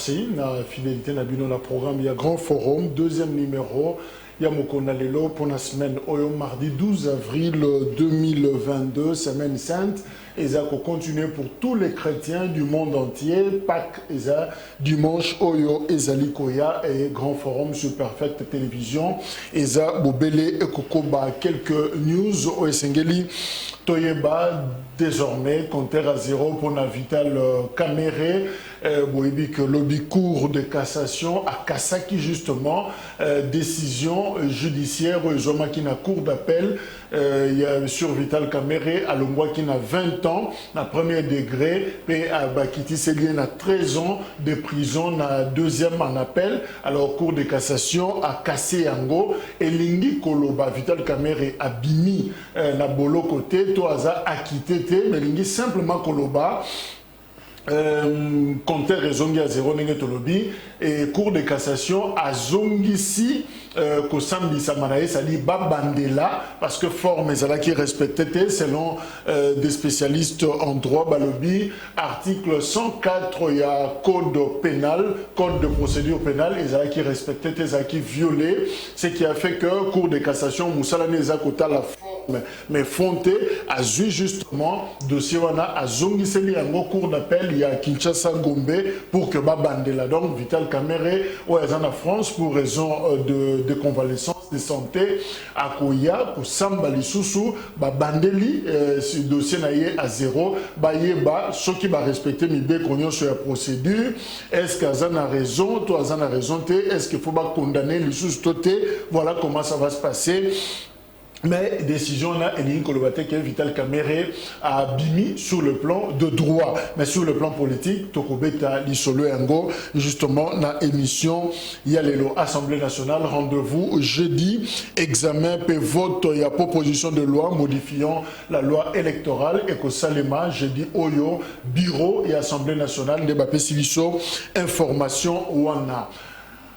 merci. La fidélité na bino na programme. Il y a Grand Forum, deuxième numéro. Il y a Mokona Lelo pour la semaine mardi 12 avril 2022, semaine sainte. Et ça continue pour tous les chrétiens du monde entier. Pâques, dimanche, Oyo, Ezali Koya et Grand Forum sur Perfect Télévision. Eza Bobele et Kokoba. Quelques news au Esengeli. Toyeba, désormais, compteur à zéro pour la Vital Caméré. Boébi que lobby cour de cassation à Kassaki, justement. Décision judiciaire. Zoma qui n'a cour d'appel. Il y a sur Vital Caméré, à l'Ombois qui n'a 20 ans, na premier degré, et à Bakiti Selien a 13 ans de prison, na deuxième en appel. Alors, cour de cassation à Kassé Yango, et Lingi Koloba, Vital Caméré a bimi, na bolo côté, Toaza a quitté, mais Lingi simplement Koloba. Compteur Zongi à zéro Nengetolobi et cour de cassation à Zongisi Kosambi Samarae Sali Babandela parce que forme ezala qui respectait selon des spécialistes en droit Balobi article 104 il y a code pénal code de procédure pénale ezala qui respectait ezala qui violait ce qui a fait que cour de cassation Moussala Neza Kota la forme mais Fonte a vu justement dossier wana a Zongiseli en cour d'appel il y a Kinshasa Gombe pour que Babandela donc Vital Caméré ou en France pour raison de convalescence de santé à Koya pour Samba Lisusu Babandeli ce dossier naïe à zéro Bayeba ceux qui va respecter Mibé Konyon sur la procédure est-ce qu'Azan a raison toi Azan a raison est-ce qu'il faut pas condamner Lisusu Toté voilà comment ça va se passer. Mais décision là, Eline Kolobate que Vital Caméré a bimi sur le plan de droit, mais sur le plan politique, Tokobeta Lisolo Yango, justement, na émission Yalelo Assemblée nationale, rendez-vous jeudi, examen pe vote, il y a proposition de loi modifiant la loi électorale et que Salema, jeudi Oyo, bureau et Assemblée nationale, débat Siliso, information Wana.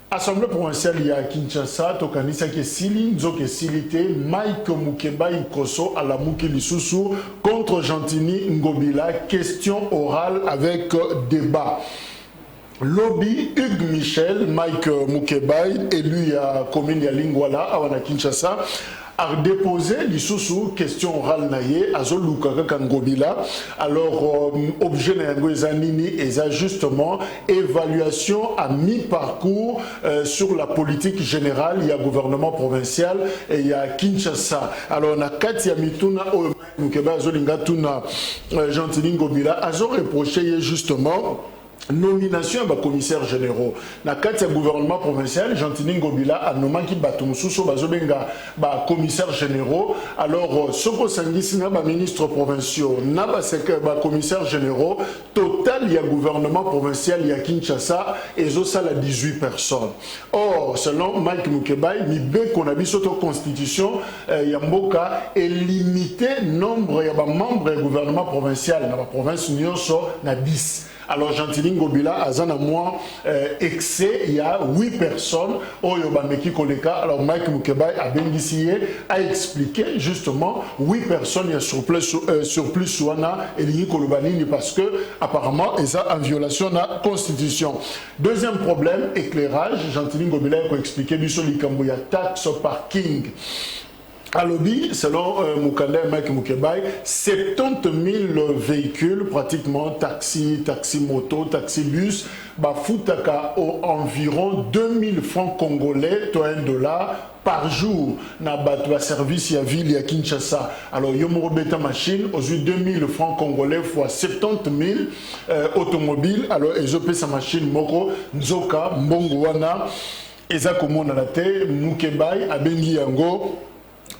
Assemblée provinciale il y a Kinshasa, Tokanisa Kesili, Nzoke Silité, Mike Mukeba Ikoso à la Mukilisusu contre Gentini Ngobila, question orale avec débat. Lobby Hugues Michel, Mike Mukeba, élu à commune ya Lingwala, à Kinshasa, a déposé l'issue question orale naïe à Zoluka Kangobila. Alors, objet Nangozanini et justement évaluation à mi-parcours sur la politique générale. Il y a gouvernement provincial et il y a Kinshasa. Alors, on a Katia Mituna, Mukeba, Zolinga Tuna, Gentini Ngobila, a reproché justement. Nomination à commissaire généraux. Na katia gouvernement provincial, Gentini Ngobila a nommé qui batum sous bazobenga ba commissaire généraux. Alors soko sangisi na ba ministre provinciaux, na ba commissaire généraux. Total il y a gouvernement provincial il y a Kinshasa et ça la 18 personnes. Or selon Mike Mukeba, mi be qu'on a vu sur constitution Yamboka est limité nombre ya ba membres du gouvernement provincial na ba province nyonso na 10. Alors, Gentini Ngobila, à Zanamouan, excès, il y a 8 personnes. Oyobameki Koleka, alors Mike Mukeba a bénéficié, a expliqué justement 8 personnes, il y a surplus Souana et Lini Kolobanini parce que, apparemment, il y a en violation de la Constitution. Deuxième problème, éclairage. Gentini Ngobila a expliqué, Bissoli Kamboya, taxe parking. À lobby, selon Mukanda et Mike Mukebai, 70 000 véhicules, pratiquement taxi, moto, taxi bus, foutaka environ 2000 francs congolais, toi $1 par jour, na batwa service ya ville ya Kinshasa. Alors, yomo beta machine, aux 2000 francs congolais fois 70 000 automobiles. Alors, ils ont payé sa machine moko, nzoka, mbongwana, eza komona la te, Mukebai, abengi yango.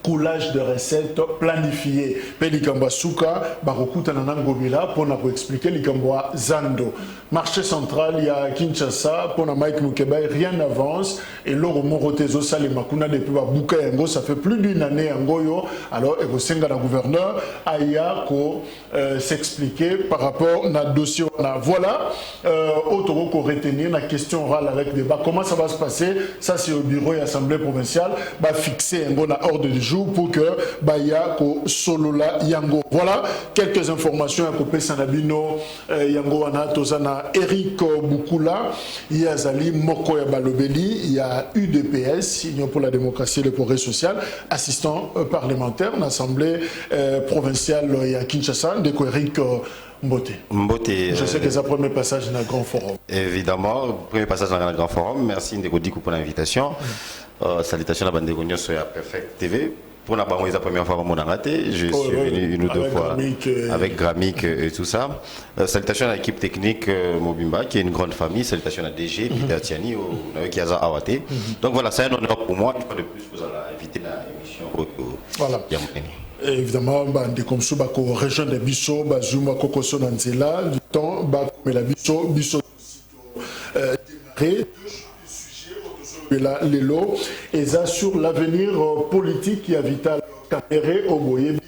Coulage de recettes planifié. Pelikamba Souka, Barokuta Nanangobila, pour expliquer Likamba Zando. Marché central, il y a Kinshasa, pour Mike Mukeba, rien n'avance. Et l'Oro Morotezo Salimakuna depuis Babuka Yango, ça fait plus d'une année en Goyo. Alors, Egosenga, la gouverneur, Aya, s'expliquer par rapport à notre dossier. Voilà, autre qu'on retenir la question orale avec débat. Comment ça va se passer? Ça, c'est au bureau et assemblée provinciale. Fixer un bon ordre du jour. jours pour que Baya ko solola yango. Voilà quelques informations à couper Sanabino yango wana tozana Eric Bukula, il y a Zali Moko ya Balobeli, il y a UDPS, Union pour la démocratie et le progrès social, assistant parlementaire dans l'Assemblée provinciale à Kinshasa, de Eric Mbote. Je sais que c'est le premier passage dans le Grand Forum. Évidemment, premier passage dans le Grand Forum. Merci Ndeko pour l'invitation. Salutations à la bande de sur Perfect TV. Pour la première fois mon raté, je suis venu une ou deux fois avec Gramic et tout ça. Salutations à l'équipe technique Mobimba qui est une grande famille. Salutations à DG, Peter Tiani, qui a Awate. Donc voilà, c'est un honneur pour moi. Une fois de plus, vous allez inviter à l'émission. Voilà. Évidemment, des comme ça, région de Bisso, Zuma Kokoso Nanzela, du temps, mais la Bisso démarré. Les lots et ça sur l'avenir politique qui a Vital Kamere au Boyebi,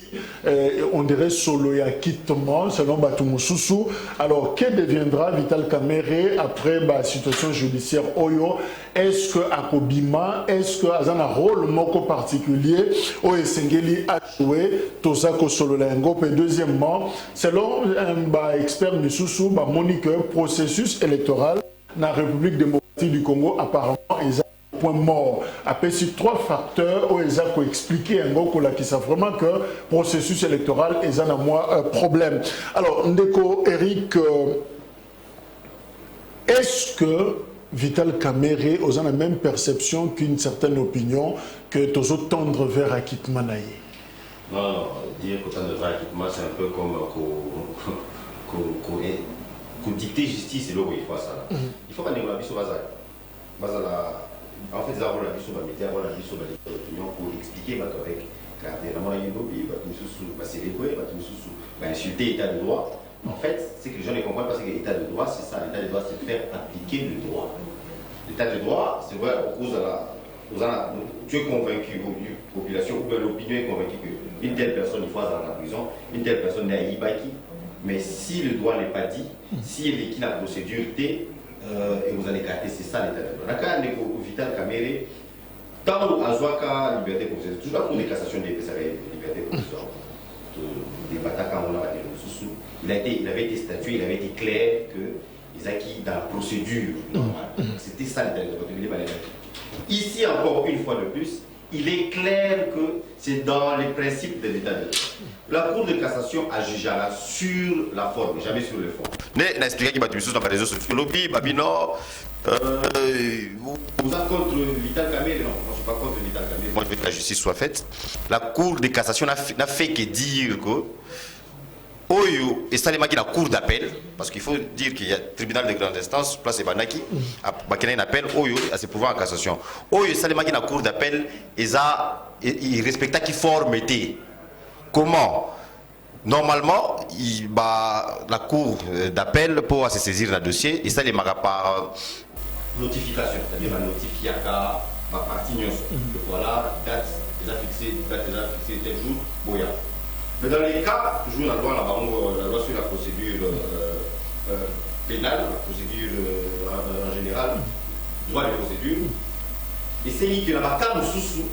on dirait solo et acquittement selon Batumususu. Alors que deviendra Vital Kamere après la situation judiciaire Oyo? Est-ce que Akobima, est-ce que Azana rôle moko particulier au Esengeli a joué Tosako solo lengo? Et deuxièmement, selon un expert Misusu, Monique processus électoral dans la République démocratique du Congo apparemment est point mort. Après ces trois facteurs, où ils ont expliqué un gros qui savent vraiment que le processus électoral est un problème. Alors, Ndeko, Eric, est-ce que Vital Kamere a la même perception qu'une certaine opinion que tous autres tendre vers acquittement? Non, dire qu'autant de vers acquittement, c'est un peu comme qu'on dicter justice et là où il faut ça. Il faut qu'on ait la vie sur Bazar. En fait, ça va la vie sur la métier, la vie sur l'opinion pour expliquer avec carrément la Yodobi, célébrer, insulter l'état de droit. En fait, c'est que les gens ne comprennent pas que l'état de droit, c'est ça. L'état de droit, c'est faire appliquer le droit. L'état de droit, c'est vrai, tu es convaincu, la population, ou l'opinion est convaincue qu'une telle personne, il faut aller dans la prison, une telle personne n'est à Ibaki. Mais si le droit n'est pas dit, si il est qui la procédure T, et vous allez écarter, c'est ça l'état de droit. Là, quand Vital Kamere, tant à Zouaka, liberté provisoire, toujours la Cour de cassation des liberté provisoire, des batailles on a dit, il avait été statué, il avait été clair que les acquis dans la procédure normale. C'était ça l'état de droit. Ici, encore une fois de plus, il est clair que c'est dans les principes de l'état de droit. La Cour de cassation a jugé sur la forme, jamais sur le fond. Mais l'explication qui m'a dit dans les réseaux sociaux, lobby, Babino, vous êtes contre Vital Kamere? Non, moi je ne suis pas contre Vital Kamere. Moi je veux que la justice soit faite. La Cour de cassation n'a fait que dire que Oyo, et ça la Cour d'appel, parce qu'il faut dire qu'il y a un tribunal de grande instance, place Banaki, il y a un appel, Oyo, à ses pouvoirs en cassation. Oyo, ça la Cour d'appel, il respecte qui forme était. Comment? Normalement, la cour d'appel pour se saisir d'un dossier, et ça les marque par notification, c'est-à-dire la notification ma partie voilà, date, déjà fixée tel jour, boya. Mais dans les cas, toujours la loi sur la procédure pénale, la procédure en général, droit de procédure, et c'est dit que la carte sous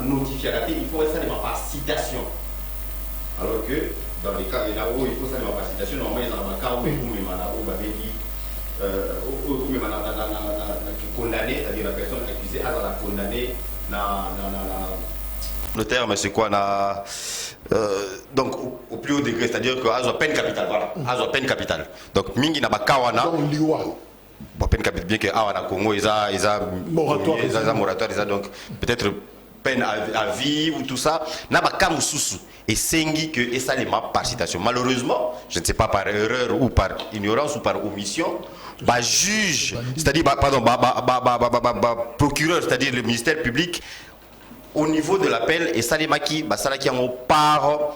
notifier il faut rester par citation. Alors que dans les cas, il faut ça par citation, normalement, il y a un cas où condamné, c'est-à-dire la personne accusée, à la condamnée, le terme, c'est quoi donc, au plus haut degré, c'est-à-dire que a peine capitale, voilà, a peine capitale. Donc, mingi na bakawana. Peine capitale, bien que na Congo, ils ont moratoire, donc peut-être peine à vie ou tout ça. Na bakamu susu et sengi que et ça les m'a par citation. Malheureusement, je ne sais pas par erreur ou par ignorance ou par omission, juge, c'est-à-dire pardon, procureur, c'est-à-dire le ministère public. Au niveau de l'appel, et ça les maquis, ça qui en par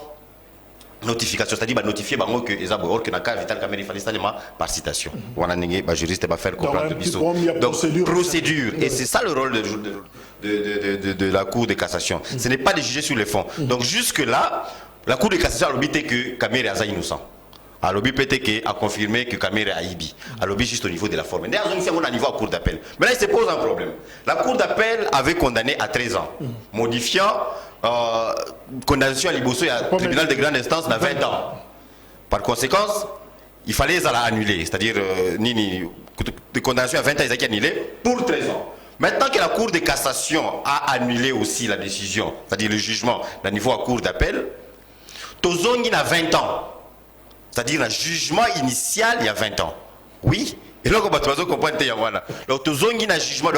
notification, c'est-à-dire notifier que les abonnés que Naka Vital Kamere fallait ça par citation. Voilà, juriste va faire comprendre donc procédure, et c'est ça le rôle de la Cour de cassation. Ce n'est pas de juger sur les fonds. Donc jusque là, la Cour de cassation a l'obité que Kamere est innocent. À lobby PTK a confirmé que Kamere a Ibi. À lobby juste au niveau de la forme. Mais on a niveau à cour d'appel. Mais là, il se pose un problème. La cour d'appel avait condamné à 13 ans, modifiant condamnation à Liboso et à tribunal de grande instance à 20 ans. Par conséquent, il fallait la annuler. C'est-à-dire, de condamnation à 20 ans, ils ont annulé pour 13 ans. Maintenant que la Cour de cassation a annulé aussi la décision, c'est-à-dire le jugement, au niveau à cour d'appel, Tozongi a 20 ans. C'est-à-dire le jugement initial il y a 20 ans. Oui. Et là, on va comprendre. Donc, Tozongi a jugement.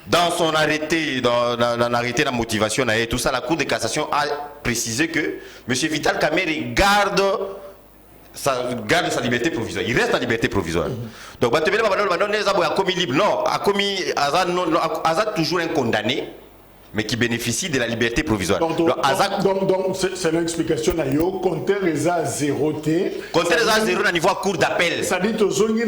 Dans son arrêté, dans l'arrêté de la motivation, et tout ça, la Cour de cassation a précisé que M. Vital Kamere garde sa liberté provisoire. Il reste en liberté provisoire. Donc, il a commis libre. Non, a toujours un condamné, mais qui bénéficie de la liberté provisoire. Donc c'est l'explication. Compter les à 0 T. Compter les à 0 au niveau à cour d'appel. Ça dit Tozongi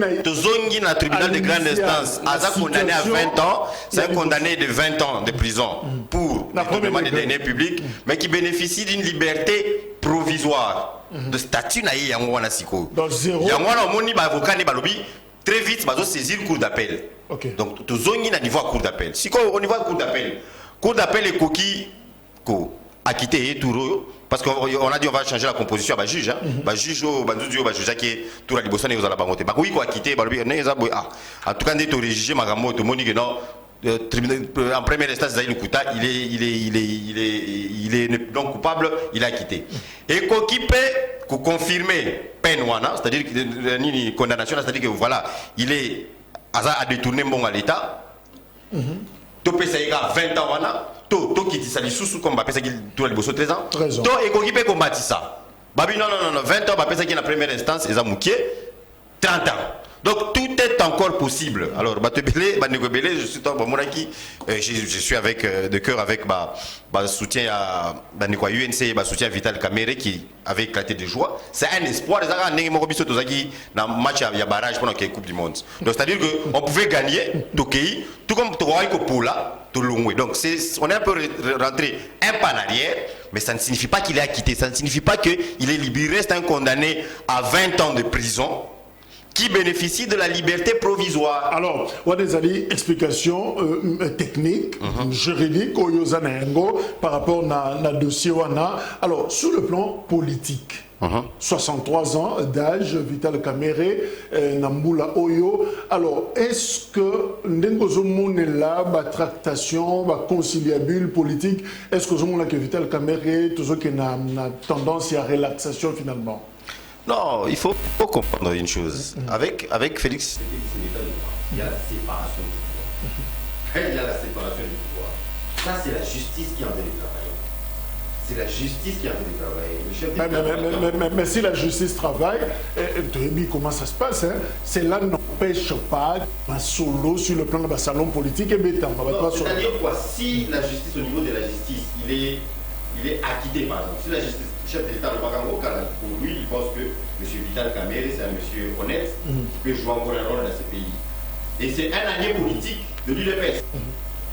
na tribunal de grande instance. Aza condamné à 20 ans. C'est un condamné de 20 ans de prison pour le détournement des deniers publics, mais qui bénéficie d'une liberté provisoire. De statut na yangwana siko. Donc 0. Yangwana moni ba avocat ne balobi très vite bazo saisir cour d'appel. OK. Donc Tozongi na niveau à cour d'appel. Siko au niveau à cour d'appel. Cour d'appel est coquille a quitté Touro parce qu'on a dit on va changer la composition à juge juge juge qui est tout la libosane aux alabangote bah oui quoi quitter bah en tout cas n'est origine magamo tout moni que non en première instance il est non coupable, il a quitté et coquille peut confirmer peine c'est-à-dire que condamnation c'est-à-dire que voilà il est à détourner bon à l'état. To pesa 20 ans wana to kiti sali sous comme ba pesa ki to la bosso 13 ans to ekoki pe combattre ça babi non 20 ans ba pesa ki na première instance eza mukie 30 ans. Donc tout est encore possible. Alors Batebele, Banegobele, je suis avec de cœur avec soutien à UNC et soutien à Vital Kamere qui avait éclaté de joie. C'est un espoir. Les Arabes n'ont pas dans match à barrage pendant qu'il y a Coupe du Monde. Donc c'est-à-dire qu'on pouvait gagner Tokei, tout comme Pola, tout le donc on est un peu rentré un pas en arrière, mais ça ne signifie pas qu'il est acquitté. Ça ne signifie pas qu'il est libéré. Il reste un condamné à 20 ans de prison qui bénéficie de la liberté provisoire. Alors, on a des explications techniques, juridiques, par rapport à dossier. Alors, sur le plan politique, 63 ans d'âge, Vital Kamere, Namboula Oyo. Alors, est-ce que Ndengozomon est là, tractation, conciliabule politique, est-ce que Vital Kamere, tout ce qui a tendance à relaxation finalement? Non, il faut comprendre une chose. Avec Félix, il y a la séparation du pouvoir. Quand il y a la séparation du pouvoir, ça c'est la justice qui est en train de travailler. C'est la justice qui est en train de travailler. Mais si la justice travaille, comment ça se passe, cela n'empêche pas un solo sur le plan de salon politique et béton. C'est-à-dire quoi? Si la justice, au niveau de la justice, il est acquitté par exemple, si la justice chef de l'État, le Bagango, pour lui, il pense que M. Vital Kamere, c'est un monsieur honnête, qui peut jouer encore un rôle dans ce pays. Et c'est un allié politique de l'UDPS.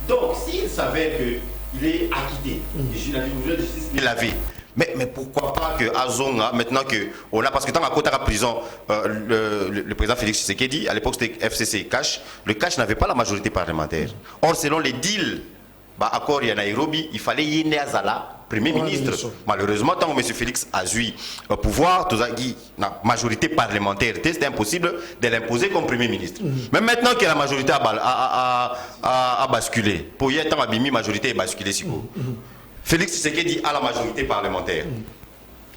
Donc, s'il savait qu'il est acquitté, et la justice est lavé, mais pourquoi pas que Azonga, maintenant qu'on a, parce que tant à côté de la prison, le président Félix Tshisekedi, à l'époque c'était FCC Cash, le Cash n'avait pas la majorité parlementaire. Or, selon les deals, accord il y a Nairobi, il fallait y Azala, Premier ministre. Malheureusement, tant que M. Félix a eu le pouvoir, la majorité parlementaire, c'était impossible de l'imposer comme Premier ministre. Mais maintenant que la majorité a basculé, pour y être tant la majorité a basculé, Félix Tshisekedi a la majorité parlementaire.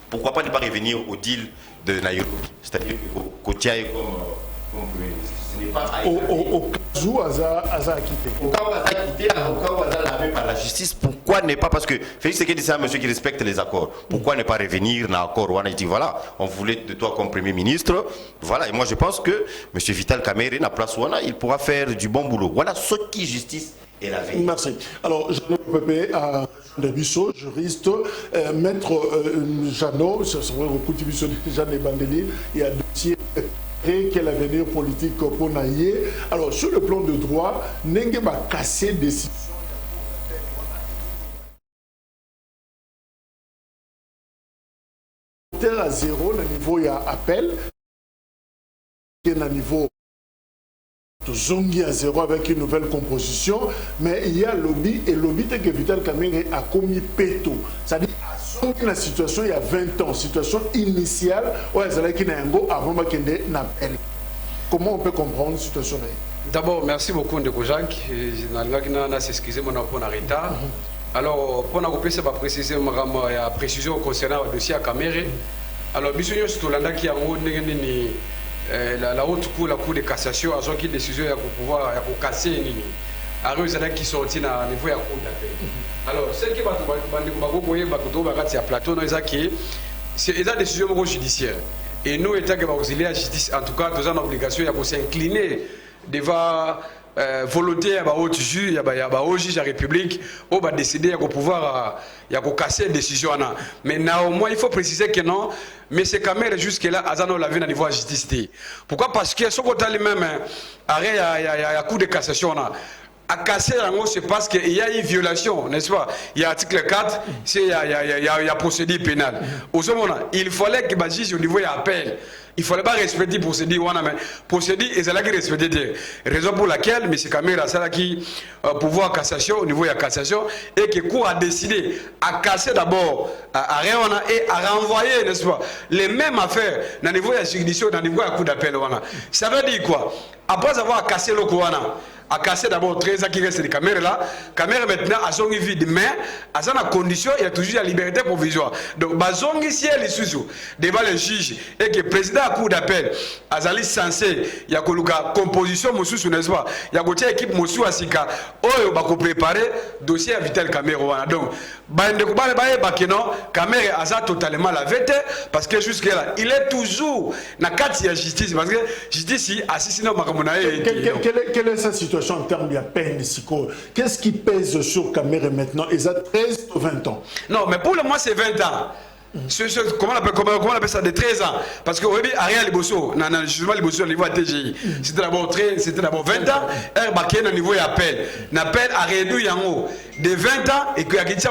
Pourquoi pas ne pas revenir au deal de Nairobi, c'est-à-dire qu'au Tchai comme Premier ministre. Au cas où Aza a quitté. Au cas où Aza a quitté, au cas où Aza lavé par la justice, pourquoi ne pas, parce que Félix Tshisekedi c'est un monsieur qui respecte les accords, pourquoi ne pas revenir dans l'accord? On a dit voilà, on voulait de toi comme Premier ministre, voilà, et moi je pense que M. Vital Kamere, na place où il pourra faire du bon boulot. Voilà ce qui justice est la veille. Merci. Alors, Jeannot Pépé à Debusso, juriste, maître Jeannot, ce serait au coup de Jeanne Bandeli, il y a un dossier. Et quel avenir politique pour Naïe. Alors, sur le plan de droit, Nengue va casser décision. compteur à zéro, le niveau il y a appel, il y a un niveau zongi à zéro avec une nouvelle composition, mais il y a lobby, et lobby que Vital Kamerhe a commis péto. C'est-à-dire, la situation il y a 20 ans, situation initiale, où il y a avant qu'il y ait un appel. Comment on peut comprendre la situation là? D'abord, merci beaucoup Ndeko Jacques. Je s'excuser pour un retard. Alors, pour nous préciser la précision concernant le dossier à Kamerhe. Alors, nous avons qui a la haute cour, la cour de cassation, a une décision pour pouvoir casser les qui sont au niveau de la cour d'appel. Alors, ce qui va être plateau, c'est une décision judiciaire. Et nous, État qui va auxilier la justice, en tout cas, nous avons l'obligation de s'incliner devant volonté de haute juge, de juge de la République, qui va décider de pouvoir casser la décision. Mais néanmoins, il faut préciser que non, mais ces caméras jusque-là, elles ont la vie au niveau de la justice. Pourquoi? Parce que ce qu'on a même arrêt à coup de cassation. À casser c'est parce qu'il y a une violation, n'est-ce pas? Il y a l'article 4, il y a procédure pénale. Au moment, il fallait que le juge au niveau de l'appel, il ne fallait pas respecter la procédure, mais procédure et c'est là qui respectait. Raison pour laquelle M. Kamera a qui pouvoir cassation au niveau de la cassation et que le cour a décidé à casser d'abord et à renvoyer, n'est-ce pas, les mêmes affaires dans le niveau de la juridiction, dans le niveau de la cour d'appel. Ça veut dire quoi? Après avoir cassé le cour, a cassé d'abord 13 ans qui reste les caméras là. Caméra maintenant a son vie de main, à sa condition, il y a toujours la liberté provisoire. Donc, bazong ici elle est sous devant le juge et que le président à cour d'appel a censé, il y a une composition moussou n'est-ce pas? Il y a une équipe moussou à Sika, oh va préparer dossier à Vital Kamerhe. Donc, Kamerhe a totalement la vérité parce que jusqu'à là, il est toujours dans la carte de la justice parce que la justice assassinée au Makamonaï. Quelle est sa situation en termes de peine? Qu'est-ce qui pèse sur Kamerhe maintenant? Ils ont 13 ou 20 ans? Non, mais pour le moment, c'est 20 ans. Comment on appelle ça? De 13 ans. Parce que Ariel Liboso, justement Liboso au niveau de TGI, c'était d'abord 20 ans, et au niveau d'appel. L'appel a réduit en haut de 20 ans et qu'il y a 13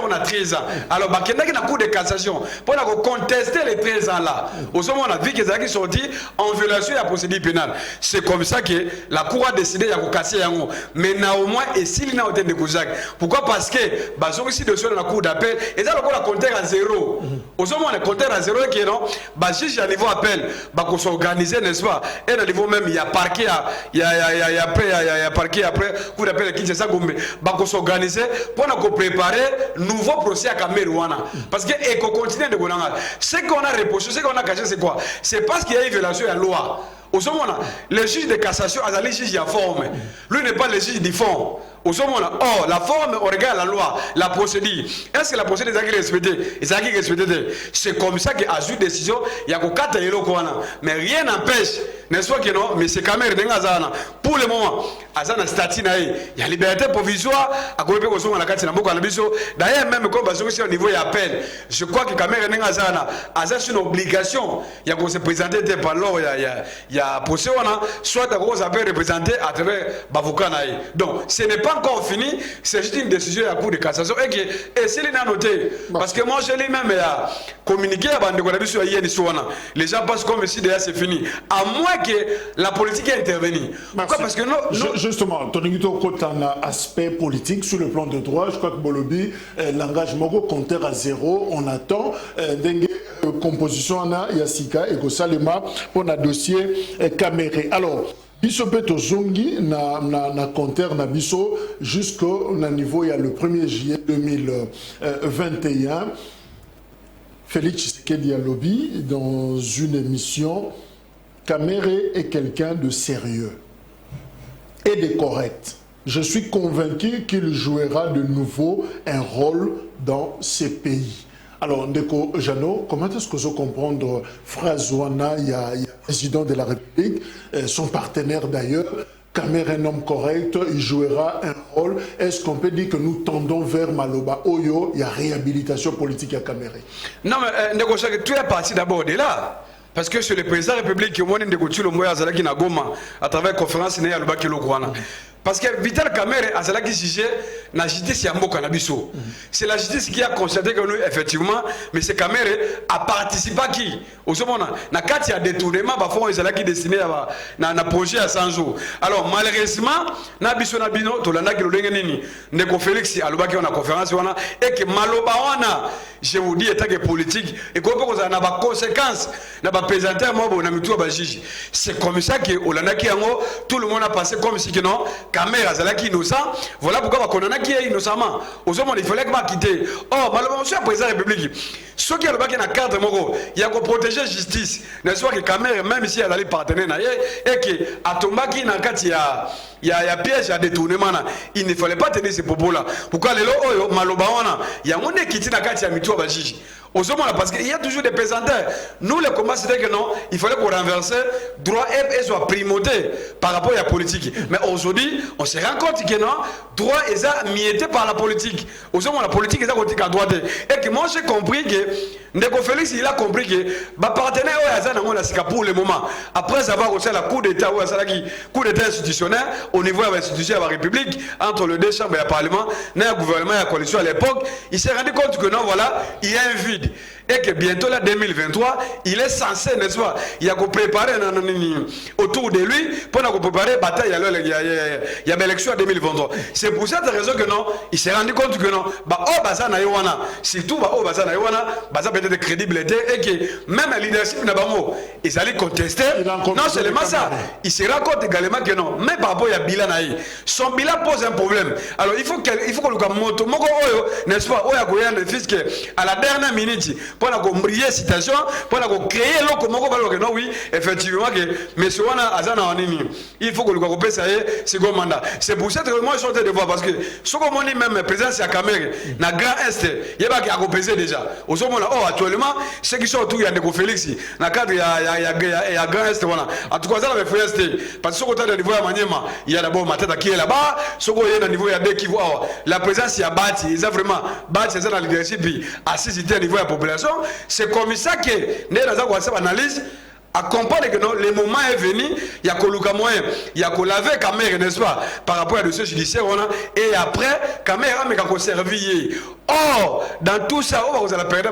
ans. Alors, il y a un cours de cassation pour contester les 13 ans là. Au moment où on a vu qu'ils sont sortis en violation de la procédure pénale. C'est comme ça que la cour a décidé de casser en haut. Mais néanmoins, et s'il n'a pas de Kouzac. Pourquoi? Parce que, ils ont ici dessus dans la cour d'appel, et ça, on a compté à zéro. Au moment où on a compté à zéro, et non, si à niveau appel, on s'organiser, n'est-ce pas? Et à niveau même, il y a parquet, il y a parquet après, cour d'appel qui c'est ça, on s'organiser pour nous préparer nouveau procès à Kamerhe. Parce que, et qu'on continue de gouverner. Ce qu'on a reproché, ce qu'on a caché, c'est quoi? C'est parce qu'il y a une violation de la loi. Au moment là, le juge de cassation a le juge de forme. Lui n'est pas le juge du fond. Au moment là, oh, la forme, on regarde la loi, la procédure. Est-ce que la procédure est respectée? C'est comme ça qu'il a eu une décision. Il y a 4 ans. Mais rien n'empêche, n'est-ce pas que non? Mais c'est Kamerhe Dengazana. Pour le moment, Azana statut, il y a liberté provisoire. À côté de la carte, d'ailleurs, même comme au niveau de l'appel, je crois que Kamerhe Dengazana a une obligation. Il y a qu'on se présenter par l'or, il y a procès, soit qu'on appelle représenté à travers Bavouka. Donc, ce n'est pas encore fini, c'est juste une décision à la Cour de cassation. Et c'est les noté. Parce que moi, je l'ai même communiqué à Bandegolabiso hier. Les gens pensent comme si déjà c'est fini. À moins que la politique ait intervenu. Pourquoi? Parce que justement, Toningito côté un aspect politique sur le plan de droit, je crois que Bolobi, l'engagement compteur à zéro, on attend composition na Yassika et Gosalema pour un dossier Kamerhe. Alors, biso peto zongi na compteur na biso jusqu'au niveau il y a le 1er juillet 2021. Félix Tshisekedi a lobby dans une émission. Kamerhe est quelqu'un de sérieux et de correct. Je suis convaincu qu'il jouera de nouveau un rôle dans ces pays. Alors, Ndeko Jano, comment est-ce que vous comprendre Frazouana, il y a le président de la République, son partenaire d'ailleurs, Kamerhe est un homme correct, il jouera un rôle. Est-ce qu'on peut dire que nous tendons vers Maloba Oyo, il y a réhabilitation politique à Kamerhe? Non, mais Ndeko Jano, tu es parti d'abord de là. Parce que c'est le président de la République qui a dit que à travers la conférence, il y a Parce que Vital Kamerhe a cela qui jugé la justice Yambo Kanabiso. C'est la justice qui a constaté que nous, effectivement, M. Kamerhe a participé à qui? Au moment où il y a détournement, il y a qui destiné à un projet à 100 jours. Alors, malheureusement, Nabiso Nabino, Tolanda qui l'Odengenini, Neko Félix, à l'Oba qui a une conférence, et que Maloba, je vous dis, état politique, et qu'on peut avoir des conséquences, des pesanteurs, c'est comme ça que tout le monde a passé comme si que non. Kamerhe Azalaki innocent, voilà pourquoi on a qui est innocemment. Aux hommes, il fallait que va quitter. Oh, malheureusement, monsieur le président de la République, ce qui est le bac dans cadre, il y a qu'on protéger la justice. N'est-ce pas que Kamerhe, même si elle allait partenaire, et que à Tombaki, il y a piège, il y a détournement, il ne fallait pas tenir ces propos-là. Pourquoi les lots, Malobawana, il y a un monde qui est dans cadre, il y a mis tout à Bajiji. Aux hommes, parce qu'il y a toujours des pesanteurs. Nous, les combats, c'était que non, il fallait qu'on renverse droit et soit primauté par rapport à la politique. Mais aujourd'hui, on se rend compte que non, droit est mietté par la politique. Aux hommes, la politique est à droite. Et que moi, j'ai compris que Ndeko Félix, il a compris que ma partenaire pour le moment, après avoir aussi la Cour d'État institutionnel au niveau de l'institution de la République, entre les deux chambres et le Parlement, le gouvernement et la coalition à l'époque, il s'est rendu compte que non, voilà, il y a un vide. Et que bientôt, là, 2023, il est censé, n'est-ce pas, il y a qu'on préparer autour de lui pour préparer la bataille, il y a l'élection en 2023. C'est pour cette raison que non, il s'est rendu compte que non, surtout, peut-être de crédibilité et que même le leadership, ils allaient contester. Non seulement ça, il se rend compte également que non, même par rapport à bilan, son bilan pose un problème. Alors il faut qu'on le moto, n'est-ce pas, à la dernière minute, pour qu'on brille citation, pour qu'on crée l'eau, oui, effectivement, que M. Wana Azana il faut qu'on le coupe ça second mandat. C'est pour ça que moi je suis en train de voir, parce que ce qu'on dit même, président c'est à Kamerhe, dans le Grand Est, il y a qui a coupé déjà. Au moment là, actuellement, ceux qui sont autour, il y a des Félix, dans le cadre, il y a Grand Est, voilà. En tout cas, ça va faire parce que ce côté de niveau à Maniema, il y a d'abord ma tête qui est là-bas, ce qu'on est au niveau, il y a des qui voient la présence, il y a bâti, ils ont vraiment bâti, c'est ça dans le leadership, assisté au niveau de la population. C'est comme ça que nous avons une analyse à comprendre que non, le moment est venu, il y a que moyen, il y a que laver Kamerhe, n'est-ce pas, par rapport à dossier judiciaire, et après, Kamerhe a servi. Or, dans tout ça, vous allez perdre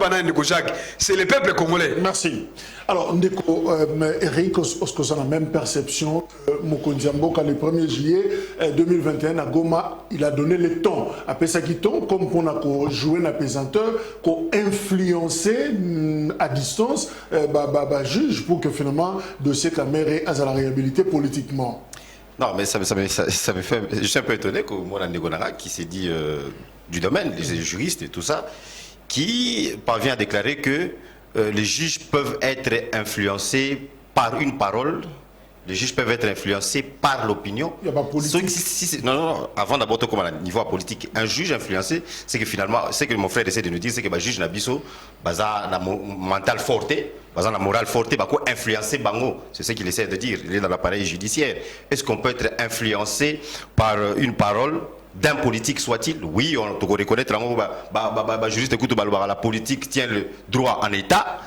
c'est le peuple congolais. Merci. Alors, Ndeko, Eric, est-ce qu'on a la même perception que Mokondiambo, quand le 1er juillet 2021, à Goma, il a donné le ton. Après ça, qui tombe, comme pour jouer un apaisanteur, pour influencer à distance, juge pour que finalement, dossier Kamerhe a la réhabilité politiquement. Non, mais ça me fait. Je suis un peu étonné que mon Ndeko qui s'est dit du domaine, les juristes et tout ça, qui parvient à déclarer que les juges peuvent être influencés par une parole, les juges peuvent être influencés par l'opinion. Il n'y a pas politique. Non, avant d'abord, comme à niveau politique, un juge influencé, c'est que finalement, c'est que mon frère essaie de nous dire, c'est que le juge Nabiso, na mental forte, na morale forte, influencé bango. C'est ce qu'il essaie de dire. Il est dans l'appareil judiciaire. Est-ce qu'on peut être influencé par une parole d'un politique soit-il? Oui, on doit reconnaître juriste écoute la politique tient le droit en état,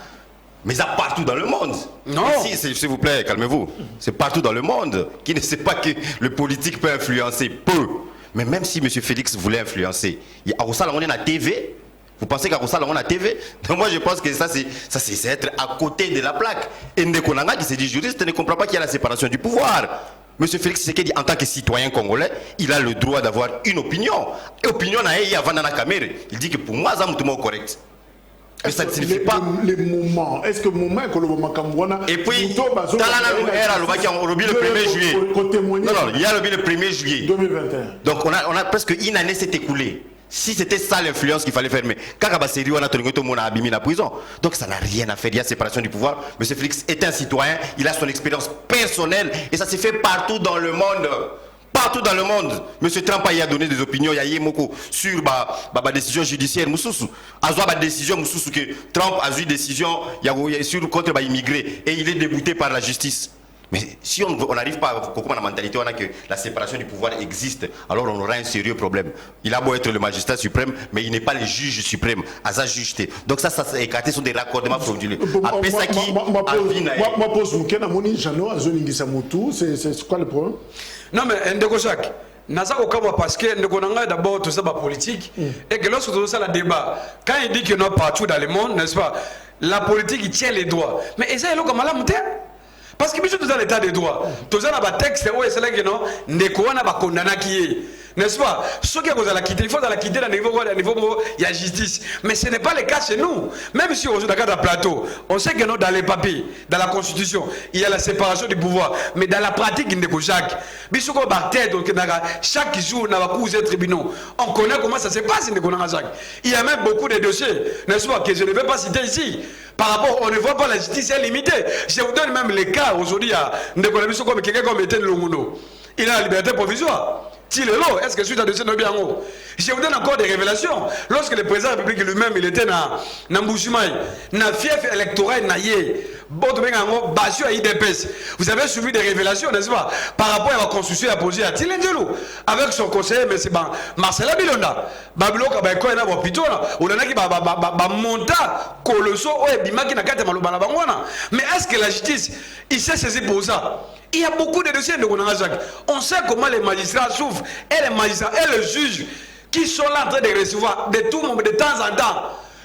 mais ça partout dans le monde. Non. S'il vous plaît, calmez-vous. C'est partout dans le monde qui ne sait pas que le politique peut influencer peu. Mais même si M. Félix voulait influencer, on est à TV. Vous pensez qu'à ça, on a TV? Donc moi, je pense que ça, c'est être à côté de la plaque. Et Ndekonanga, qui se dit juriste, ne comprend pas qu'il y a la séparation du pouvoir. Monsieur Félix Tshisekedi, en tant que citoyen congolais, il a le droit d'avoir une opinion. Et opinion, il y a Vandana Kamerhe. Il dit que pour moi, ça me correct. Mais ça ne signifie pas. Les moments. Est-ce que le moment que le moment Kamwana. Et puis, le 1er juillet. Non, il y a le 1er juillet 2021. Donc, on a presque une année s'est écoulée. Si c'était ça l'influence qu'il fallait faire, mais Kakabaseri, on a tenu tout le monde à abîmer la prison. Donc ça n'a rien à faire, il y a séparation du pouvoir. Monsieur Félix est un citoyen, il a son expérience personnelle et ça s'est fait partout dans le monde. Partout dans le monde. Monsieur Trump a donné des opinions, il y a Yemoko sur la décision judiciaire. Moussoussou. A décision Moussoussou que Trump a eu décision sur contre les immigrés et il est débouté par la justice. Mais si on n'arrive pas à comprendre la mentalité, on a que la séparation du pouvoir existe, alors on aura un sérieux problème. Il a beau être le magistrat suprême, mais il n'est pas le juge suprême. À sa jugeté. Donc ça s'est écarté sur des raccordements frauduleux. Après ça qui. Moi, pose c'est quoi le problème? Non, mais Ndeko Jacques, Naza Okawa parce que nous connaissons d'abord tout ça politique et que lorsque tout ça le débat, quand il dit qu'il y en a partout dans le monde, n'est-ce pas, la politique il tient les droits. Mais ça, il est comme à la montée. Parce que nous sommes dans l'état des droits. Tout ça, il y a un texte, c'est là que nous avons condamné qui est. N'est-ce pas? Ce qui est la quitter, il faut la quitter à niveau il y a justice. Mais ce n'est pas le cas chez nous. Même si on est dans le plateau, on sait que nous, dans les papiers, dans la constitution, il y a la séparation du pouvoir. Mais dans la pratique, il n'y a pas chaque jour, on a des tribunaux. On connaît comment ça se passe. Il y a même beaucoup de dossiers, n'est-ce pas, que je ne vais pas citer ici. Par rapport, on ne voit pas la justice est limitée. Je vous donne même les cas aujourd'hui à quelqu'un comme Etienne Longondo. Il a la liberté provisoire. Est-ce que suite à dossier bien haut? Je vous donne encore des révélations. Lorsque le président de la République lui-même il était dans Mbouchoumaï, na fief électoral naïe, vous avez suivi des révélations, n'est-ce pas, par rapport à la constitution à poser à Tilendelo, avec son conseiller, mais c'est Marcela Bilonda. Babilo Kabako et la Wapito, ou la Naki monta colosso, ou Bimaki Nakate Malobalabangwana. Mais est-ce que la justice, il s'est saisi pour ça? Il y a beaucoup de dossiers de Gonazak. On sait comment les magistrats souffrent, et les magistrats, et les juges, qui sont là en train de recevoir de tout le monde, de temps en temps.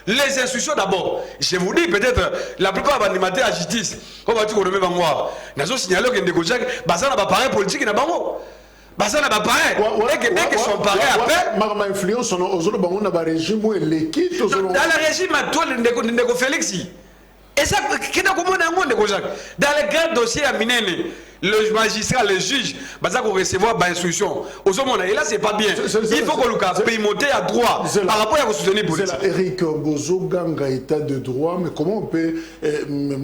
Les instructions d'abord. Je vous dis peut-être la plupart des animateurs à la justice. On va dire qu'on remet Bangoua. Nous avons signalé que Ndekojak, Bassan n'a pas pareil politique n'a pas mot. Bassan n'a pas pareil. Dès qu'ils sont pareils après. Marma influence sur nos Bangoua dans le régime où l'équipe. Dans le régime actuel de Ndeko Félix. Et ça, dans les grands dossiers à Minene, le magistrat, le juge, bah ça qu'on recevoir par instruction. Et là, c'est pas bien. Il faut qu'on le paye à droit par rapport à vous soutenir politique. C'est Eric Bozo Ganga état de droit, mais comment on peut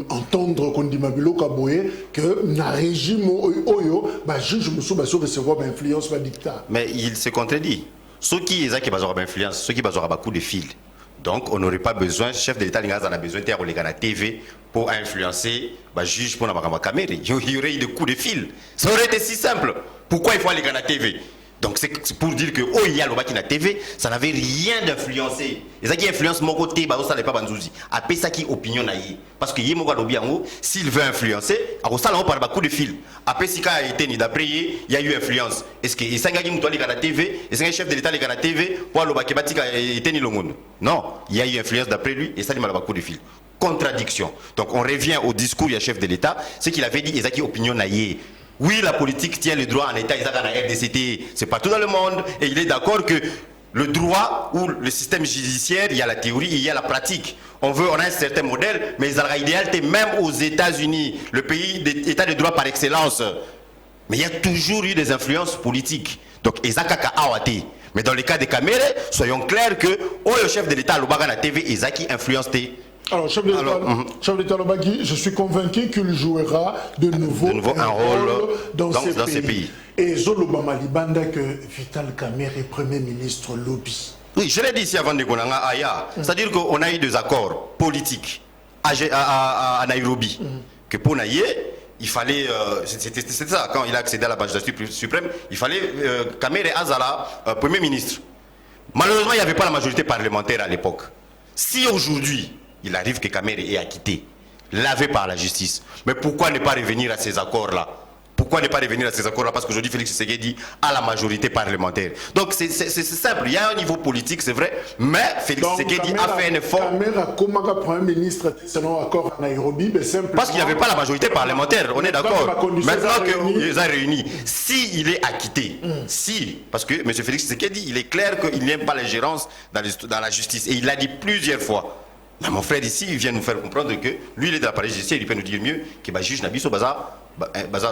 entendre qu'on dit Mabilo Kaboye que dans le régime Oyo, bah juge Moussou va recevoir influence par dictat. Mais il se contredit. Ceux qui ont influence, ceux qui ont beaucoup de fils. Donc, on n'aurait pas besoin, chef de l'État, il a besoin de faire la TV pour influencer le juge pour la caméra. Il y aurait eu des coups de fil. Ça aurait été si simple. Pourquoi il faut aller à la TV? Donc, c'est pour dire que, oh, il y a le baki na TV, ça n'avait rien d'influencé. Et ça qui influence mon côté, ça n'est pas banzouzi. Après ça qui opinion naïe. Parce que y a mon biango, s'il veut influencer, alors ça, on parle pas coup de fil. Après, si quand il a été ni d'après, il y a eu influence. Est-ce que ça gagne moutoua à la TV, est-ce que chef de l'État à la TV, pour le baki batika a été ni le monde? Non, il y a eu influence d'après lui, et ça, il m'a coup de fil. Contradiction. Donc, on revient au discours du chef de l'État, ce qu'il avait dit, et ça qui opinion naïe. Oui, la politique tient le droit en État, ils ont dans la RDCT, c'est partout dans le monde, et il est d'accord que le droit ou le système judiciaire, il y a la théorie, il y a la pratique. On a un certain modèle, mais il y a l'idéal, même aux États-Unis, le pays d'état de droit par excellence. Mais il y a toujours eu des influences politiques. Donc, ils ont awati. Mais dans le cas des caméras, soyons clairs que le chef de l'État, le Bagana TV, ils ont qui influencent. Alors, chef d'État Lobagui, je suis convaincu qu'il jouera de nouveau un rôle dans ces pays. Et Zolobama Libanda que Vital Kamerhe est Premier ministre lobby. Oui, je l'ai dit ici avant de Gonanga Aya. C'est-à-dire qu'on a eu des accords politiques à Nairobi. Que pour Naïe, il fallait, c'était ça, quand il a accédé à la magistrature suprême, il fallait Kamerhe Azala, Premier ministre. Malheureusement, il n'y avait pas la majorité parlementaire à l'époque. Si aujourd'hui, il arrive que Kamerhe est acquitté, lavé par la justice. Mais pourquoi ne pas revenir à ces accords-là? Pourquoi ne pas revenir à ces accords-là? Parce qu'aujourd'hui, Félix Tshisekedi a la majorité parlementaire. Donc c'est simple, il y a un niveau politique, c'est vrai, mais Félix Tshisekedi a fait un effort. Kamerhe, comme Premier ministre, selon accord à Nairobi, parce qu'il n'y avait pas la majorité parlementaire, on est d'accord. Maintenant qu'ils ont réuni, s'il est acquitté, parce que M. Félix Tshisekedi, il est clair qu'il n'aime pas l'ingérence dans la justice. Et il l'a dit plusieurs fois. Mais mon frère ici, il vient nous faire comprendre que lui, il est de l'appareil judiciaire, il peut nous dire mieux que le juge Nabiso Baza,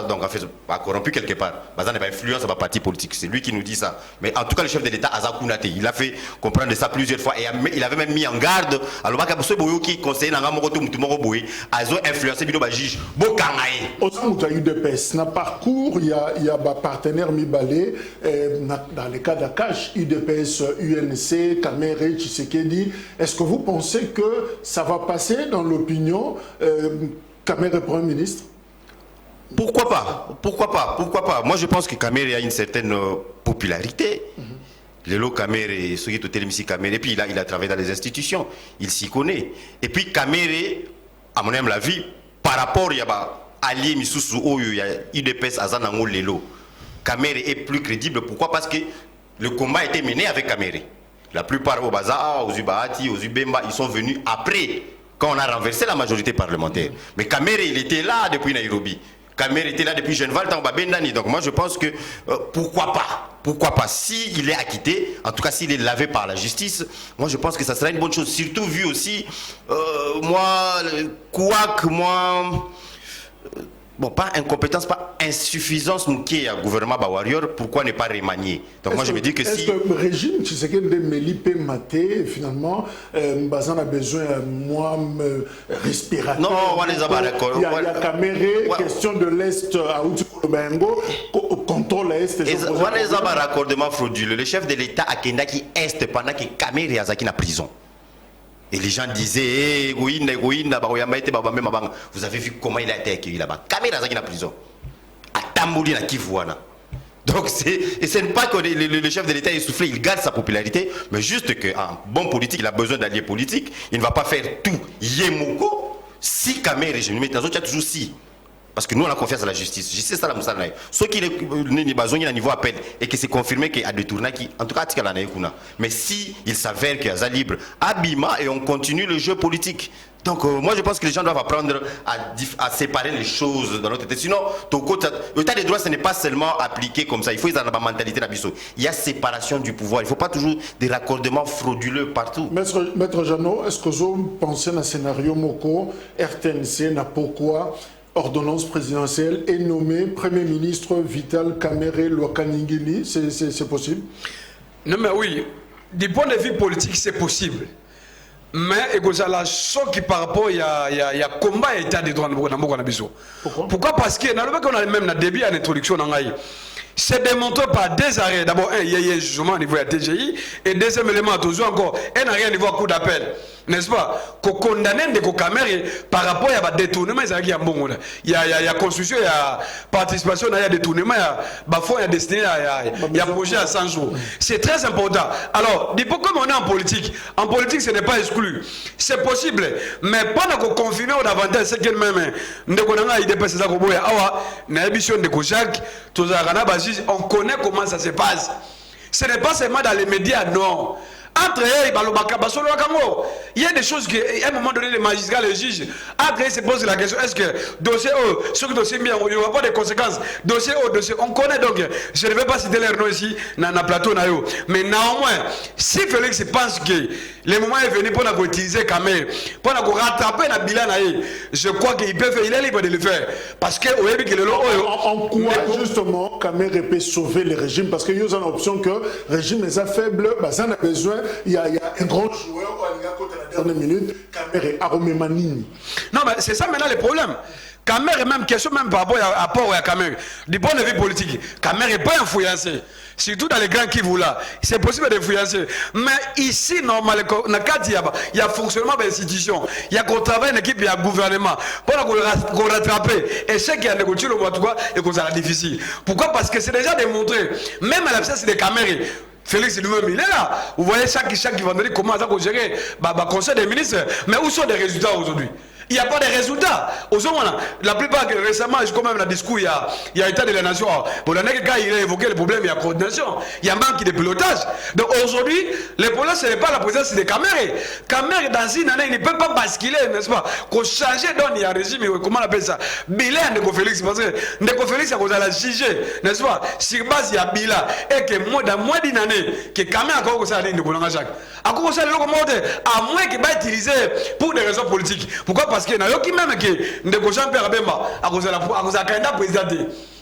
donc en fait, a corrompu quelque part. Baza n'a pas influence à la parti politique. C'est lui qui nous dit ça. Mais en tout cas, le chef de l'État, Aza Kounate, il a fait comprendre ça plusieurs fois. Et il avait même mis en garde. Alors, qui conseillait Nangamoto Moutoumoroboui, Azo influencé le juge Bokangae. Au sein de l'UDPS, dans le parcours, il y a un partenaire Mibalé, dans le cas d'Akash, UDPS, UNC, Kamerhe, Tshisekedi. Est-ce que vous pensez que ça va passer dans l'opinion Kamerhe Premier ministre? Pourquoi pas? Moi je pense que Kamerhe a une certaine popularité. Le lot Kamerhe, ceux qui sont ici Kamerhe, et puis il a travaillé dans les institutions, il s'y connaît. Et puis Kamerhe, à mon avis, par rapport à allié Misusu, il y a UDPS Azanango Lelo. Kamere est plus crédible. Pourquoi? Parce que le combat a été mené avec Kamere. La plupart au Baza, aux Ubahati, aux Ubemba, ils sont venus après, quand on a renversé la majorité parlementaire. Mais Kamere, il était là depuis Nairobi. Kamere était là depuis Genval, Bendani. Donc moi je pense que pourquoi pas, s'il est acquitté, en tout cas s'il est lavé par la justice, moi je pense que ça sera une bonne chose. Surtout vu aussi, bon, pas incompétence, pas insuffisance qui est à gouvernement Warrior, pourquoi ne pas remanier? Donc moi je me dis que si... Est-ce que le régime, tu sais que de Mélipe Maté, finalement, Bazan a besoin moi respirateur. Non, on les a pas d'accord. Il y a Kamere, question de l'Est à Outikolobengo, contrôle l'Est. On les a pas raccordement frauduleux. Le chef de l'État a Kendaki Est pendant que Kamere Azaki en prison. Et les gens disaient, vous avez vu comment il a été accueilli là-bas. Kamere Azaki en prison. À Tambouli, à Kivuana. Donc, ce n'est pas que le chef de l'État est soufflé, il garde sa popularité, mais juste qu'un bon politique, il a besoin d'alliés politiques. Il ne va pas faire tout. Yemoko, si Kamere, je me mets dans il y a toujours si. Parce que nous, on a confiance à la justice. Justice, c'est la moussa. Ceux qui ont besoin d'un niveau appel et que c'est confirmé qu'il y a des tournages qui, en tout cas, mais si il s'avère qu'il y a ça libre, Abima et on continue le jeu politique. Donc, moi, je pense que les gens doivent apprendre à séparer les choses dans notre tête. Sinon, l'état des droits, ce n'est pas seulement appliqué comme ça. Il faut y avoir la mentalité d'Abisso. Il y a séparation du pouvoir. Il ne faut pas toujours des raccordements frauduleux partout. Maître Jeannot, est-ce que vous pensez à un scénario Moko, RTNC, n'a pourquoi ordonnance présidentielle est nommé Premier ministre Vital Kamere Lwakaningini? C'est possible? Non, mais oui, du point de vue politique, c'est possible. Mais il y a la chose qui par rapport il y a combat et état des droits dans Pourquoi? Parce que dans le qu'on a même dans début à l'introduction dans c'est démontré par des arrêts. D'abord, il y a un jugement au niveau de la TGI et deuxième élément, toujours encore, un arrêt au niveau de coup d'appel. N'est-ce pas? Qu'on condamne des Kamere par rapport à des détournements, il y a construction, il y a participation, il y a détournement, il y a destiné, il y a projet à 100 jours. C'est très important. Alors, comme on est en politique ce n'est pas exclu. C'est possible, mais pendant qu'on confirme au davantage, c'est qu'elle même, on connaît comment ça se passe. Ce n'est pas seulement dans les médias, non. Entre eux, il y a des choses qui, à un moment donné, les magistrats, les juges, entre eux, se posent la question, est-ce que dossier ce dossier bien, il n'y aura pas de conséquences. Dossier on connaît donc, je ne vais pas citer leur nom ici, dans le plateau, mais néanmoins, si Félix pense que le moment est venu pour utiliser Kamere, pour rattraper la bilan, je crois qu'il peut faire, il est libre de le faire. Parce que, en quoi, justement, Kamere peut sauver le régime? Parce qu'il y a une option que le régime est faible, ça a besoin. Il y a un grand joueur à la dernière minute, Kamere Aromemanini. Non, mais c'est ça maintenant le problème. Kamere, même question même par rapport à Kamere, du point de vue politique, Kamere n'est pas influencé. Surtout dans les grands Kivu là, c'est possible d'influencer. Mais ici, normalement, il y a fonctionnement de l'institution, il y a qu'on travaille une équipe, il y a un gouvernement. Pour qu'on rattrape, et ce qui a négocié le mois de quoi, et qu'on sera difficile. Pourquoi? Parce que c'est déjà démontré, même à l'absence des Kamere. Félix lui-même, il est là. Vous voyez chaque vendredi comment ça va gérer le conseil des ministres. Mais où sont les résultats aujourd'hui? Il n'y a pas de résultats. La plupart, récemment, quand même, dans le discours, il y a état de la nation. Pour l'année, quand il a évoqué le problème, il y a coordination. Il y a un manque de pilotage. Donc aujourd'hui, le problème, ce n'est pas la présence des Kamere. Kamere, dans une année, il ne peut pas basculer, n'est-ce pas? Qu'on change, donc il y a un régime, comment on appelle ça? Bilan de Félix. Parce que Ndeko Félix, on a jugé, n'est-ce pas? Sur base, il y a bilan. Et que dans moins d'une année, que Kamere a encore ça, Ndeko Jacques. À quoi ça, à moins qu'il va utiliser pour des raisons politiques. Pourquoi? Parce que même que Ndeko Jean-Pierre Bemba a causé un candidat président.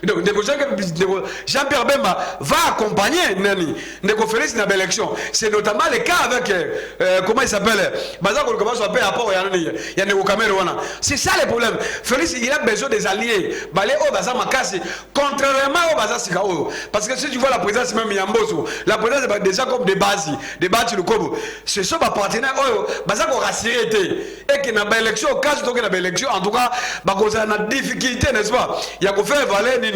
Donc Jean-Pierre Bemba va accompagner Ndeko Félix dans l'élection. C'est notamment le cas avec comment il s'appelle Bazako comment ça s'appelle rapport il y a Ndeko Kamere. C'est ça le problème. Félix il a besoin des alliés. Balé au Baza Makasi contrairement au Baza Sikao. Parce que si tu vois la présence même Yamboso, la présence est déjà comme des bases le Kobo. Ce sont des partenaires Bazako rassuré et que dans l'élection cas donc dans l'élection en tout cas Bako ça a difficulté n'est-ce pas? Il y a qu'on faire valer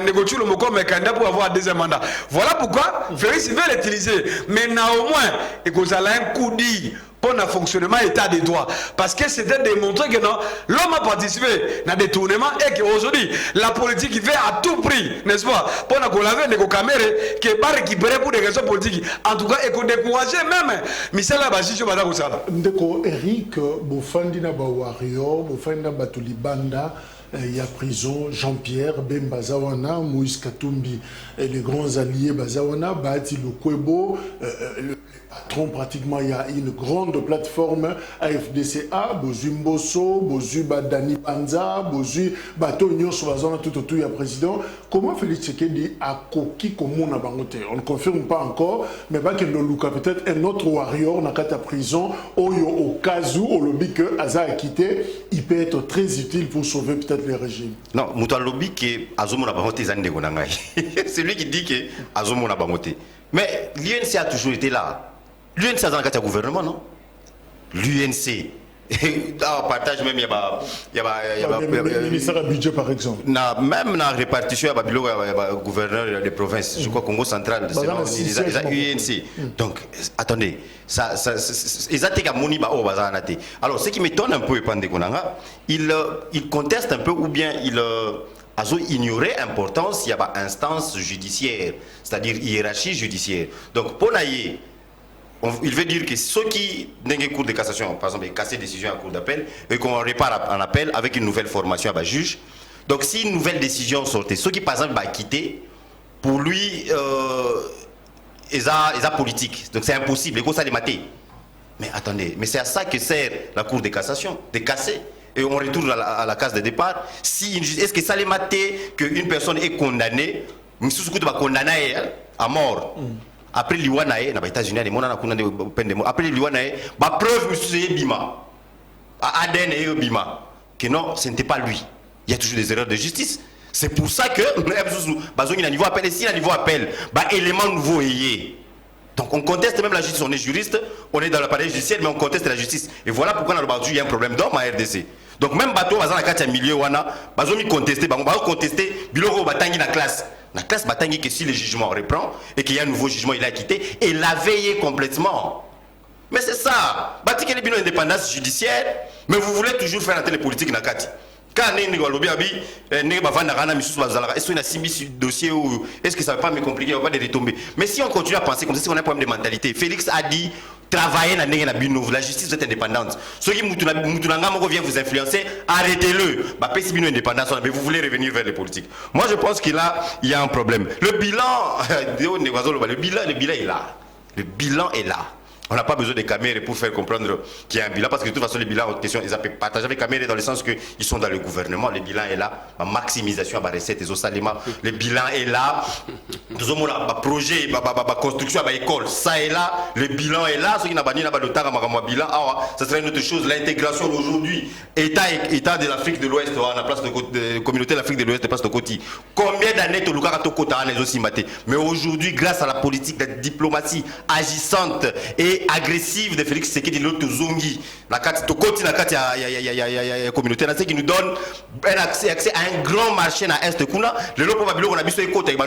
négocier le mot comme candidat pour avoir un deuxième mandat. Voilà pourquoi Félix veut l'utiliser. Mais néanmoins, il y a un coup dit pour le fonctionnement état de droit. Parce que c'était démontré que non, l'homme a participé dans des tournements et qu'aujourd'hui, la politique il fait à tout prix, n'est-ce pas, pour qu'on lave les caméras, qui va récupérer pour des raisons politiques. En tout cas, et qu'on décourage même. Michel Abachi, je vais vous dire. Ndeko Eric, Bofandi na ba warrior, Bofandi na Batulibanda. Il y a prison, Jean-Pierre, Ben Bazawana, Moïse Katumbi, et les grands alliés Bazawana, Bahati Lukwebo, le patron pratiquement, il y a une grande plateforme AFDCA, Bozu Mbosso, Bozu Badani Panza, Bozu Bato Union Soazana, tout autour, il y a président. Comment Félix Tshisekedi a coquille comme on a bangoté? On ne confirme pas encore, mais pas qu'il nous peut-être un autre warrior dans la prison, au cas où, au lobby que Aza a quitté, il peut être très utile pour sauver peut-être les régimes. Non, Mouta lobby que Azomo n'a pas voté Zande Gonangai. C'est lui qui dit que Azomo n'a pas voté. Mais l'UNC a toujours été là. L'UNC a dans le gouvernement, non? L'UNC. On partage même, il y a le ministère du budget par exemple. Même dans la répartition, il y a le gouverneur des provinces. Je crois Congo central, c'est l'UNC. Donc, attendez, alors ce qui m'étonne un peu, il conteste un peu ou bien il a ignoré l'importance, il y a une instance judiciaire, c'est-à-dire hiérarchie judiciaire. Donc, pour naïe, il veut dire que ceux qui n'ont pas cours de cassation, par exemple, casser décision en cours d'appel, et qu'on répare en appel avec une nouvelle formation à juge. Donc, si une nouvelle décision sortait, ceux qui, par exemple, va quitter, pour lui, ils ont politique. Donc, c'est impossible. Les gars, ça les mater. Mais attendez, mais c'est à ça que sert la cour de cassation, de casser. Et on retourne à la case de départ. Est-ce que ça les mater qu'une personne est condamnée, mais sous ce coup, va condamner à mort? Après l'Iwanae, dans les États-Unis, après l'Iwanae, la preuve, monsieur Bima, ADN et Bima, que non, ce n'était pas lui. Il y a toujours des erreurs de justice. C'est pour ça que, il y a niveau appel, et si il y a niveau appel, élément nouveau est. Donc on conteste même la justice, on est juriste, on est dans l'appareil judiciaire, mais on conteste la justice. Et voilà pourquoi dans le Bazou, il y a un problème d'homme à RDC. Donc même bateau, dans la carte milieu, on a contesté, on va contester, biloko batangi na classe. La classe batangi que si le jugement reprend et qu'il y a un nouveau jugement, il a quitté et l'a veillé complètement. Mais c'est ça. Bâti les bilans indépendance judiciaire, mais vous voulez toujours faire entrer les politiques dans la carte. Quand on est-ce que ça ne va pas me compliquer, on va pas les retomber. Mais si on continue à penser comme ça, si on a un problème de mentalité, Félix a dit travailler dans la justice est indépendante. Ceux qui vient vous influencer, arrêtez-le. Mais vous voulez revenir vers les politiques. Moi je pense qu'il y a un problème. Le bilan est là. Le bilan est là. On n'a pas besoin de caméras pour faire comprendre qu'il y a un bilan, parce que de toute façon, les bilans en question, ils ont partagé avec les caméras dans le sens qu'ils sont dans le gouvernement. Le bilan est là, la maximisation de la recette, le bilan est là, le projet, la construction de l'école, ça est là, le bilan est là. Ceux qui n'ont pas dit le bilan, ça serait une autre chose. L'intégration aujourd'hui, État de l'Afrique de l'Ouest, à la place de communauté de l'Afrique de l'Ouest, place de Côte. Combien d'années tu as aussi maté? Mais aujourd'hui, grâce à la politique de diplomatie agissante et agressive de Félix Tshisekedi de l'autre Zongi, la carte de côté, la carte la communauté, c'est qui nous donne un accès à un grand marché dans l'Est. Le lot probablement on a vu sur les côtes, il y a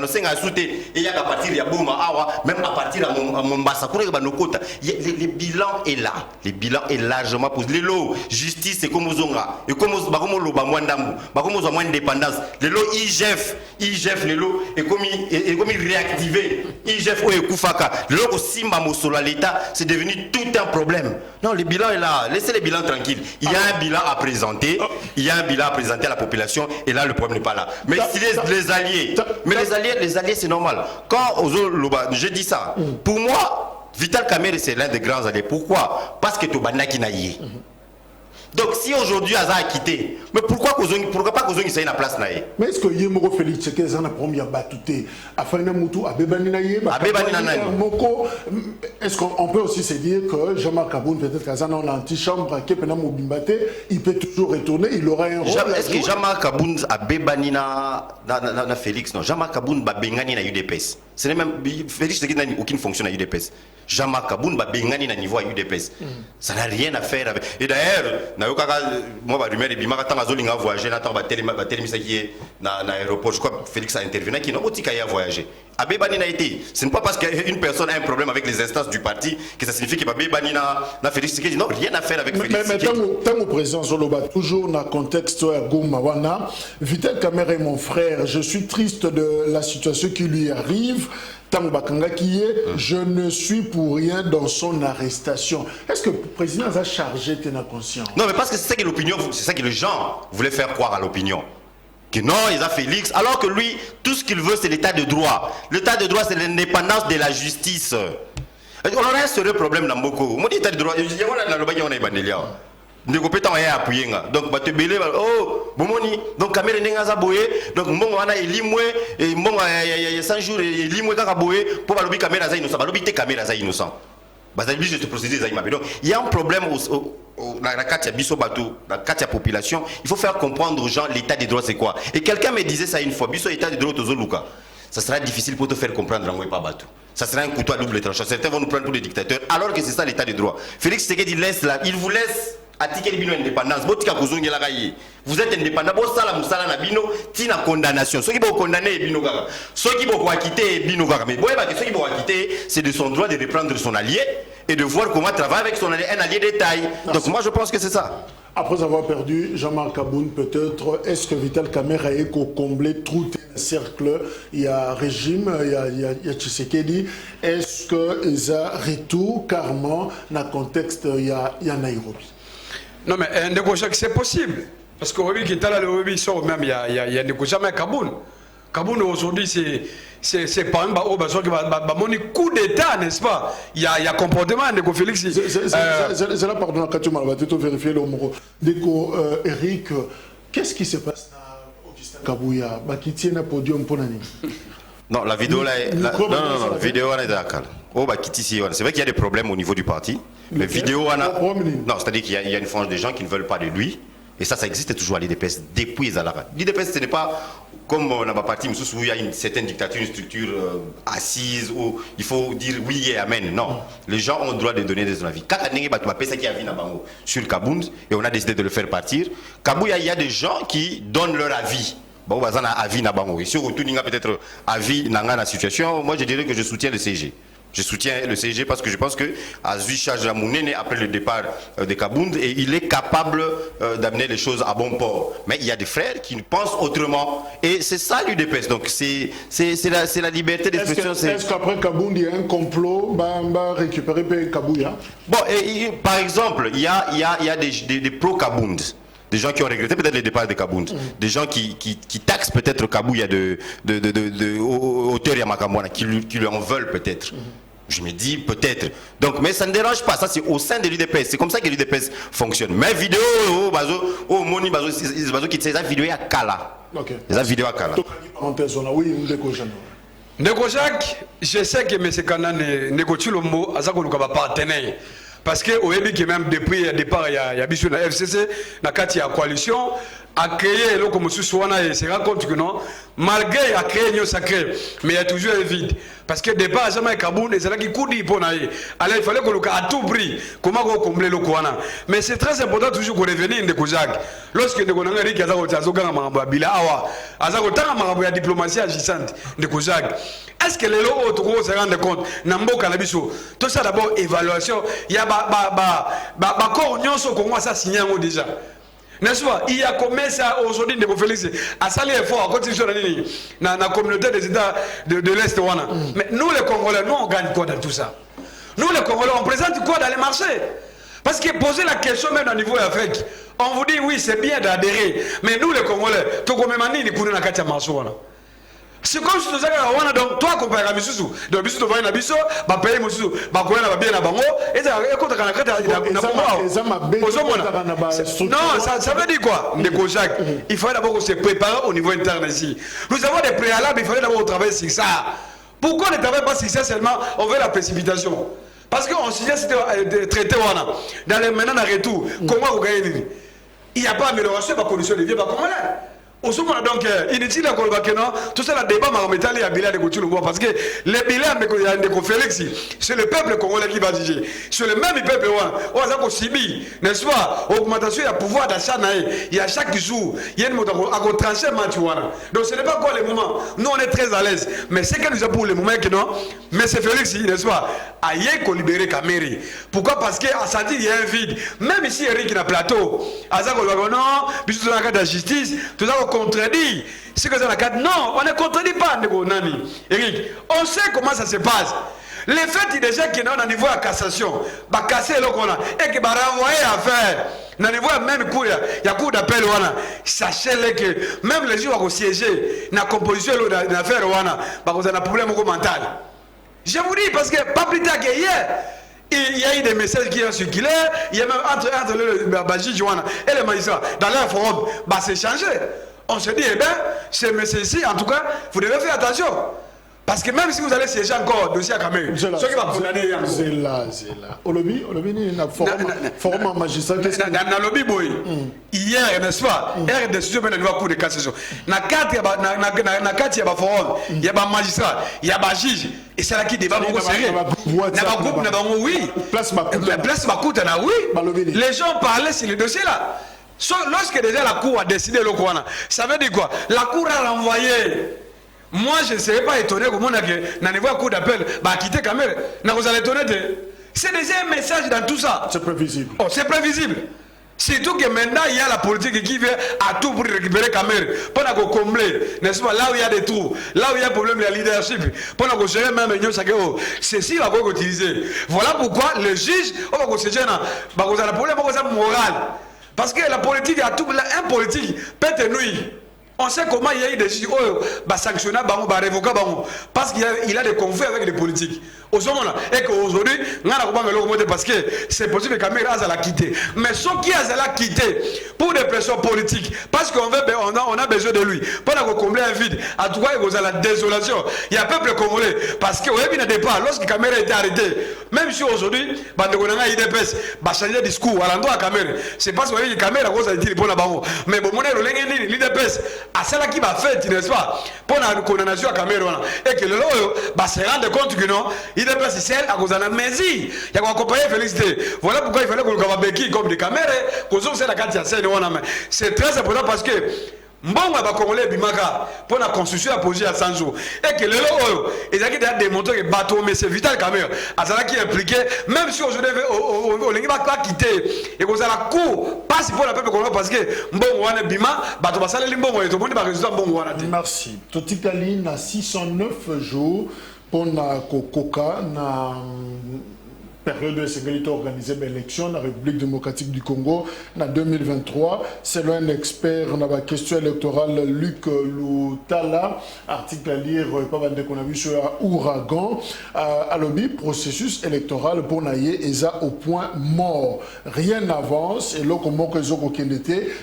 et il y a à partir de Bouma, même à partir de Mombasa, le bilan est là. Le bilan est largement posé. Le lot justice et comme Zonga, et comme Baromo Mwandamu, Baromo moins indépendance. Le lot IGF, le lot est comme réactivé. IGF ou Koufaka, le lot aussi Mamosola l'État. C'est devenu tout un problème. Non, le bilan est là. Laissez les bilans tranquilles. Il y a un bilan à présenter. Il y a un bilan à présenter à la population. Et là, le problème n'est pas là. Mais si les alliés, les alliés, c'est normal. Quand je dis ça, pour moi, Vital Kamerhe, c'est l'un des grands alliés. Pourquoi? Parce que Tobanaki Naïe. Donc si aujourd'hui Aza a quitté, mais pourquoi pas Kozongi ça y a place naïe? Mais est-ce que Yemoro Félix Tshisekedi a première batouté afin Moutou Abebani naïe? Est-ce qu'on peut aussi se dire que Jean-Marc Aboun peut-être qu'Aza dans l'antichambre qui peut Mobimbate, il peut toujours retourner, il aura un rôle. Est-ce que Jean-Marc Aboun Abebani na Félix? Non, Jean-Marc Aboun Babengani na UDPS. Ce n'est même Félix Tshisekedi n'a aucune fonction à UDPS. Jean-Marc Aboun Babengani na niveau à UDPS. Ça n'a rien à faire avec. Et d'ailleurs, moi, je rumeur, il m'a voyagé, dans l'aéroport. Je crois que Félix a intervenu, qui n'a pas voyagé. Abbé Bani n'a été. Ce n'est pas parce qu'une personne a un problème avec les instances du parti que ça signifie que Abbé Bani n'a Félix Tshisekedi. Non, rien à faire avec Félix Tshisekedi. Mais tant que président Zoloba, toujours dans le contexte de Goumawana, Vital Kamerhe est mon frère. Je suis triste de la situation qui lui arrive. Tambakanga qui est, je ne suis pour rien dans son arrestation. Est-ce que le président a chargé de conscience? Non, mais parce que c'est ça que l'opinion, c'est ça que les gens voulaient faire croire à l'opinion. Que non, il a Félix, alors que lui, tout ce qu'il veut, c'est l'état de droit. L'état de droit, c'est l'indépendance de la justice. On aurait un sérieux problème dans beaucoup. Moi, l'état de droit, je dis, ne compétent rien appuyer donc bah te belé oh bomoni donc caméra n'est pas boyé donc mon on a élimé et mon il y a 100 jours élimé quand boyé pour ba lobi caméra ça innocent ba lobi te caméra ça innocent bah ça oblige de procéder ça donc il y a un problème la carte biso bateau la carte population il faut faire comprendre aux gens l'état des droits c'est quoi et quelqu'un me disait ça une fois biso état des droits tozo luka ça sera difficile pour te faire comprendre en pas bateau ça sera un couteau à double tranchant certains vont nous prendre pour des dictateurs alors que c'est ça l'état des droits Félix Tshisekedi laisse là il vous laisse Article bino indépendance, vous êtes indépendant, vous sala musala na bino, tina condamnation. Ceux qui vont condamner bino gaga, ceux qui vont quitter bino gaga. Mais ceux qui vont quitter, c'est de son droit de reprendre son allié et de voir comment travailler avec son allié, un allié de taille. Donc moi je pense que c'est ça. Après avoir perdu Jean-Marc Aboun, peut-être, est-ce que Vital Kamerhe a comblé tout un cercle? Il y a régime, il y a Tshisekedi. Est-ce qu'il y a retour carrément dans le contexte, il y a Nairobi? Non, mais un négociation, c'est possible. Parce qu'au Rubik, il y a un négociation avec Kaboun. Kaboun, aujourd'hui, c'est pas un coup d'État, n'est-ce pas? Il y a comportement de Félix. C'est là, pardon, quand tu m'as vérifié le mot. Déco, Eric, qu'est-ce qui se passe à Augustin Kabouya? Qui tient un podium pour l'année? Non, la vidéo là est. Non, la vidéo là est d'accord. C'est vrai qu'il y a des problèmes au niveau du parti. Mais vidéo non, c'est-à-dire qu'il y a une frange de gens qui ne veulent pas de lui. Et ça existe toujours à l'IDPS depuis Zalara. L'IDPS, ce n'est pas comme dans ma partie, où il y a une certaine dictature, une structure assise, où il faut dire oui et amen. Non, les gens ont le droit de donner des avis. Quand sur le Kabound, et on a décidé de le faire partir, Kabouya, il y a des gens qui donnent leur avis. Bon, on a avis na bango. Et si on retourne peut-être avis dans la situation, moi je dirais que je soutiens le CG. Je soutiens le CG parce que je pense que Azui charge la Mounene après le départ de Kabound et il est capable d'amener les choses à bon port. Mais il y a des frères qui pensent autrement et c'est ça l'UDPS. Donc c'est la liberté d'expression. Est-ce qu'après Kabound il y a un complot va récupérer Kabouya? Bon, par exemple, il y a des pro-Kabound. Des gens qui ont regretté peut-être le départ de Kabound. Des gens qui taxent peut-être Kabouya de hauteur Yamakamwana, qui lui en veulent peut-être. Je me dis peut-être. Donc, mais ça ne dérange pas. Ça, c'est au sein de l'UDPS. C'est comme ça que l'UDPS fonctionne. Mais vidéo, moni, qui c'est la vidéo à Kala. Les vidéo à Kala. Oui, Négociac, je sais que M. Kanan négocie le mot à Zakoluka partenaire. Parce que au début, même depuis le départ, il y a Bissou na FCC, na kati ya coalition, a créé le comme Sousouana et se rend compte que non, malgré a créé une sacré, mais il y a toujours un vide. Parce que départ, jamais Kaboun, et c'est là qui court pour naïe. Alors il fallait qu'on le à tout prix, comment on combler le Kouana. Mais c'est très important toujours qu'on revienne de Kouzak. Lorsque nous avons dit qu'il y a un Bila Awa, il y a diplomatie agissante de Kouzak. Est-ce que les autres se rendent compte? Nambo Kanabiso. Tout ça d'abord, évaluation. Il y a corps nyonso qu'on va signer déjà. N'est-ce pas? Il y a commencé aujourd'hui de Félix à saluer fort à constitution dans la communauté des États de l'Est. Mais nous les Congolais, nous on gagne quoi dans tout ça? Nous les Congolais, on présente quoi dans les marchés? Parce que poser la question même au niveau Afrique, on vous dit oui c'est bien d'adhérer, mais nous les Congolais, tout comme Mani, nous connaissons la carte à marché. C'est comme si nous avons donc toi comparé à Missou, donc Missou va na biso, ba payer Missou, ba ko na ba bien na bango, et ça écoute kana kata na non, ça veut dire quoi? Négociac, il fallait d'abord se préparer au niveau interne ici. Nous avons des préalables, il fallait d'abord travailler sur ça. Pourquoi ne travaille pas sur ça seulement? On veut la précipitation. Parce qu'on signe ce traité dans les maintenant retour, comment vous gagnez? Il n'y a pas d'amélioration de la condition de vie, pas comment là. Osomona donc inutile ko ba kenan tout ça la débat ma metali ya bilan de Couture parce que les bilans de Félix c'est le peuple congolais qui va juger c'est le même peuple on a ko sibi n'est-ce pas augmentation ya pouvoir d'achat na il y a chaque jour il y a une mode à trancher match wana donc ce n'est pas quoi le moment nous on est très à l'aise mais c'est que nous avons pour le moment que non mais c'est Félix n'est-ce pas aïe ko libérer Kameri pourquoi parce que à senti il y a un vide même ici Eric na plateau azako non biso na cadre de justice tout ça contredit. C'est que ça la carte. Non, on ne contredit pas, Nani. Eric, on sait comment ça se passe. Le fait déjà qu'il y a un niveau de cassation, bah casser le qu'on a et que bah renvoyer à faire. Dans le niveau même coup, il y a coup d'appel sachez que même les gens qui siéger dans la composition de l'affaire bah vous avez un problème mental. Je vous dis parce que pas plus tard qu'hier. Il y a eu des messages qui ont circulé, il y a même entre le Baji Joana et le magistrat dans leur forum, bah c'est changé. On se dit, eh bien, ces messieurs-ci, en tout cas, vous devez faire attention. Parce que même si vous allez siéger encore dossier à Cameroun, ce qui va condamner c'est là. Olobi, il y a un forum en magistrat. Dans le lobby, hier, n'est-ce pas, hier, il y a des décisions de la Cour de cassation. Dans le cadre, il y a un forum, il y a un magistrat, il y a un juge. Et c'est là qui débat beaucoup sérieux. Oui. La place Makuta, oui. Les gens parlaient sur le dossier là. Lorsque déjà la Cour a décidé le Kouana, ça veut dire quoi? La Cour a renvoyé. Moi, je ne serais pas étonné comment on a niveau coup d'appel, bah quitter Cameroun. Vous allez étonner. C'est déjà un message dans tout ça. C'est prévisible. Oh, c'est prévisible. Surtout que maintenant, il y a la politique qui vient à tout pour récupérer Cameroun. Pour combler, n'est-ce pas, là où il y a des trous, là où il y a un problème de leadership, pour gérer même ceci va être utilisé. Voilà pourquoi le juge, on va se gérer, bah vous avez un problème moral. Parce que la politique, un politique peut être nuit. On sait comment il y a eu des juges sanctionnés, révoqués, parce qu'il a des conflits avec les politiques. Au moment et qu'aujourd'hui, parce que c'est possible que Cameroun a quitté. Mais ceux qui a quitté pour des pressions politiques, parce qu'on a besoin de lui, pour combler un vide, en tout cas, il y a la désolation. Il y a un peuple congolais, parce que au départ, lorsque Cameroun a été arrêté, même si aujourd'hui, il a IDPS, changer de discours à l'endroit de Cameroun, c'est parce que Cameroun a été pour la banque. Mais bon, l'IDPS, à cela qui va faire, n'est-ce pas, pour la condamnation à Cameroun, et que le lot se rende compte que non, il est passé celle à cause de la maison. Il y a accompagné Félicité. Voilà pourquoi il fallait qu'on le béquille comme des caméras, qu'on soit la carte à scène. C'est très important parce que Mbongo va Congolais Bimaka pour la construction à poser à 100 jours. Et que le lot, ils ont démontré que bateau, mais c'est vital quand même. À cela qui est impliqué, même si aujourd'hui, on ne va pas quitter. Et qu'on a la cour, passe pour la peuple congolais parce que Mbongo wana Bima, bateau va saler Mbongo et tout le monde va résultat Mbongo wana. Merci. Totikali na 609 jours. Pour la Coca, na période de sécurité organisée l'élection dans la République démocratique du Congo en 2023. Selon un expert dans la question électorale, Luc Loutala, article à lire, pas mal de qu'on a vu sur Ouragan, à l'objet processus électoral pour Naye Eza au point mort. Rien n'avance et là, comment que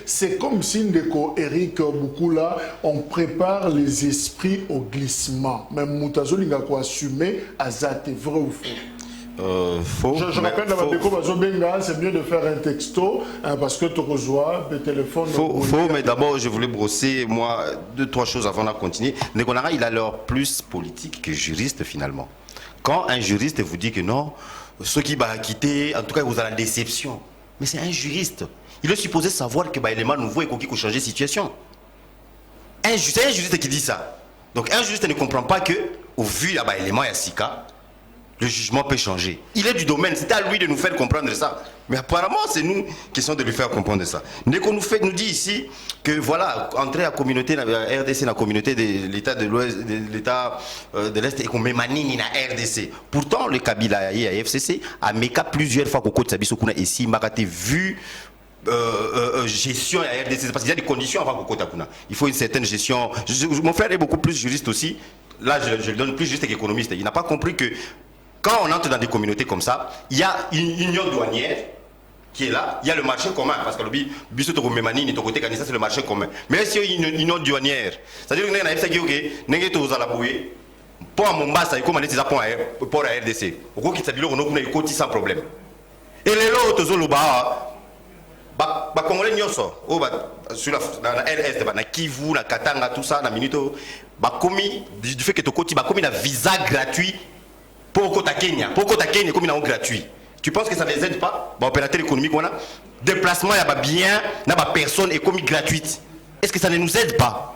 c'est comme si Eric Boukoula, on prépare les esprits au glissement. Même Moutazo Lingako assumé, Azate, vrai ou faux? Faux. Je rappelle dans ma déco, c'est mieux de faire un texto parce que tu reçois des téléphones. Faux, mais d'abord, je voulais brosser, moi, 2-3 choses avant de continuer. Nekonara, il a l'air plus politique que juriste finalement. Quand un juriste vous dit que non, ceux qui vont quitter, en tout cas, vous avez la déception. Mais c'est un juriste. Il est supposé savoir que l'élément nouveau est qui peut changer la situation. C'est un juriste qui dit ça. Donc un juriste ne comprend pas que, au vu de l'élément Yassika, le jugement peut changer. Il est du domaine, c'est à lui de nous faire comprendre ça. Mais apparemment, c'est nous qui sommes de lui faire comprendre ça. Dès qu'on nous dit ici que voilà, entrer à la communauté, la RDC, la communauté de l'État de l'Ouest, de l'État de l'Est, et qu'on met manine à RDC. Pourtant, le Kabila et à FCC a mis plusieurs fois qu'au côté de Sabiso Kuna ici, m'a vu gestion à RDC, parce qu'il y a des conditions avant qu'au côté Kuna. Il faut une certaine gestion. Mon frère est beaucoup plus juriste aussi. Là, je le donne plus juste qu'économiste. Il n'a pas compris que quand on entre dans des communautés comme ça, il y a une union douanière qui est là, il y a le marché commun, parce que le biso to memani ni to côté kanisa c'est le marché commun. Mais si il y a une union douanière, c'est-à-dire que na FCG OK, nenge to za la boué, pour à Mombasa, il commence à pour à RDC. Au qui s'abilo on a côté sans problème. Et les lots to zoloba Congolais nyonso sur la RS na Kivu na Katanga tout ça na minute commis du fait que tokoti commis na visa gratuit pour kota Kenya comme na gratuit. Tu penses que ça ne les aide pas? Opérateur économique on a déplacement ya bien na personne est commis gratuite. Est-ce que ça ne nous aide pas?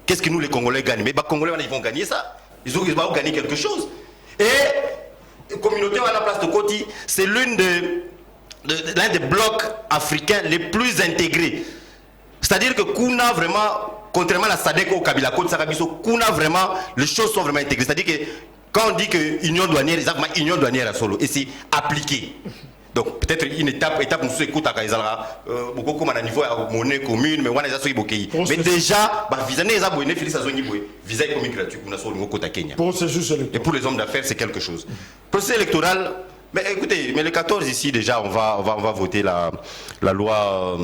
Qu'est-ce que nous les Congolais gagnent? Mais Congolais ils vont gagner ça. Ils vont gagner quelque chose. Et la communauté à la place de Koti, c'est l'un des blocs africains les plus intégrés. C'est-à-dire que Kuna vraiment, contrairement à la SADC au Kabila Côte Sarabiso, Kuna vraiment, les choses sont vraiment intégrées. C'est-à-dire que quand on dit que union douanière, exactement union douanière à solo, et c'est appliqué. Donc peut-être une étape nous écoute à Kaizala, beaucoup comme à niveau de monnaie commune, mais on a des mais déjà, visa n'est pas Félix Azoni visa est commis gratuit, on a sur le côté Kenya. Et pour les hommes d'affaires, c'est quelque chose. Procès électoral. Mais écoutez, mais le 14 ici déjà, on va voter la loi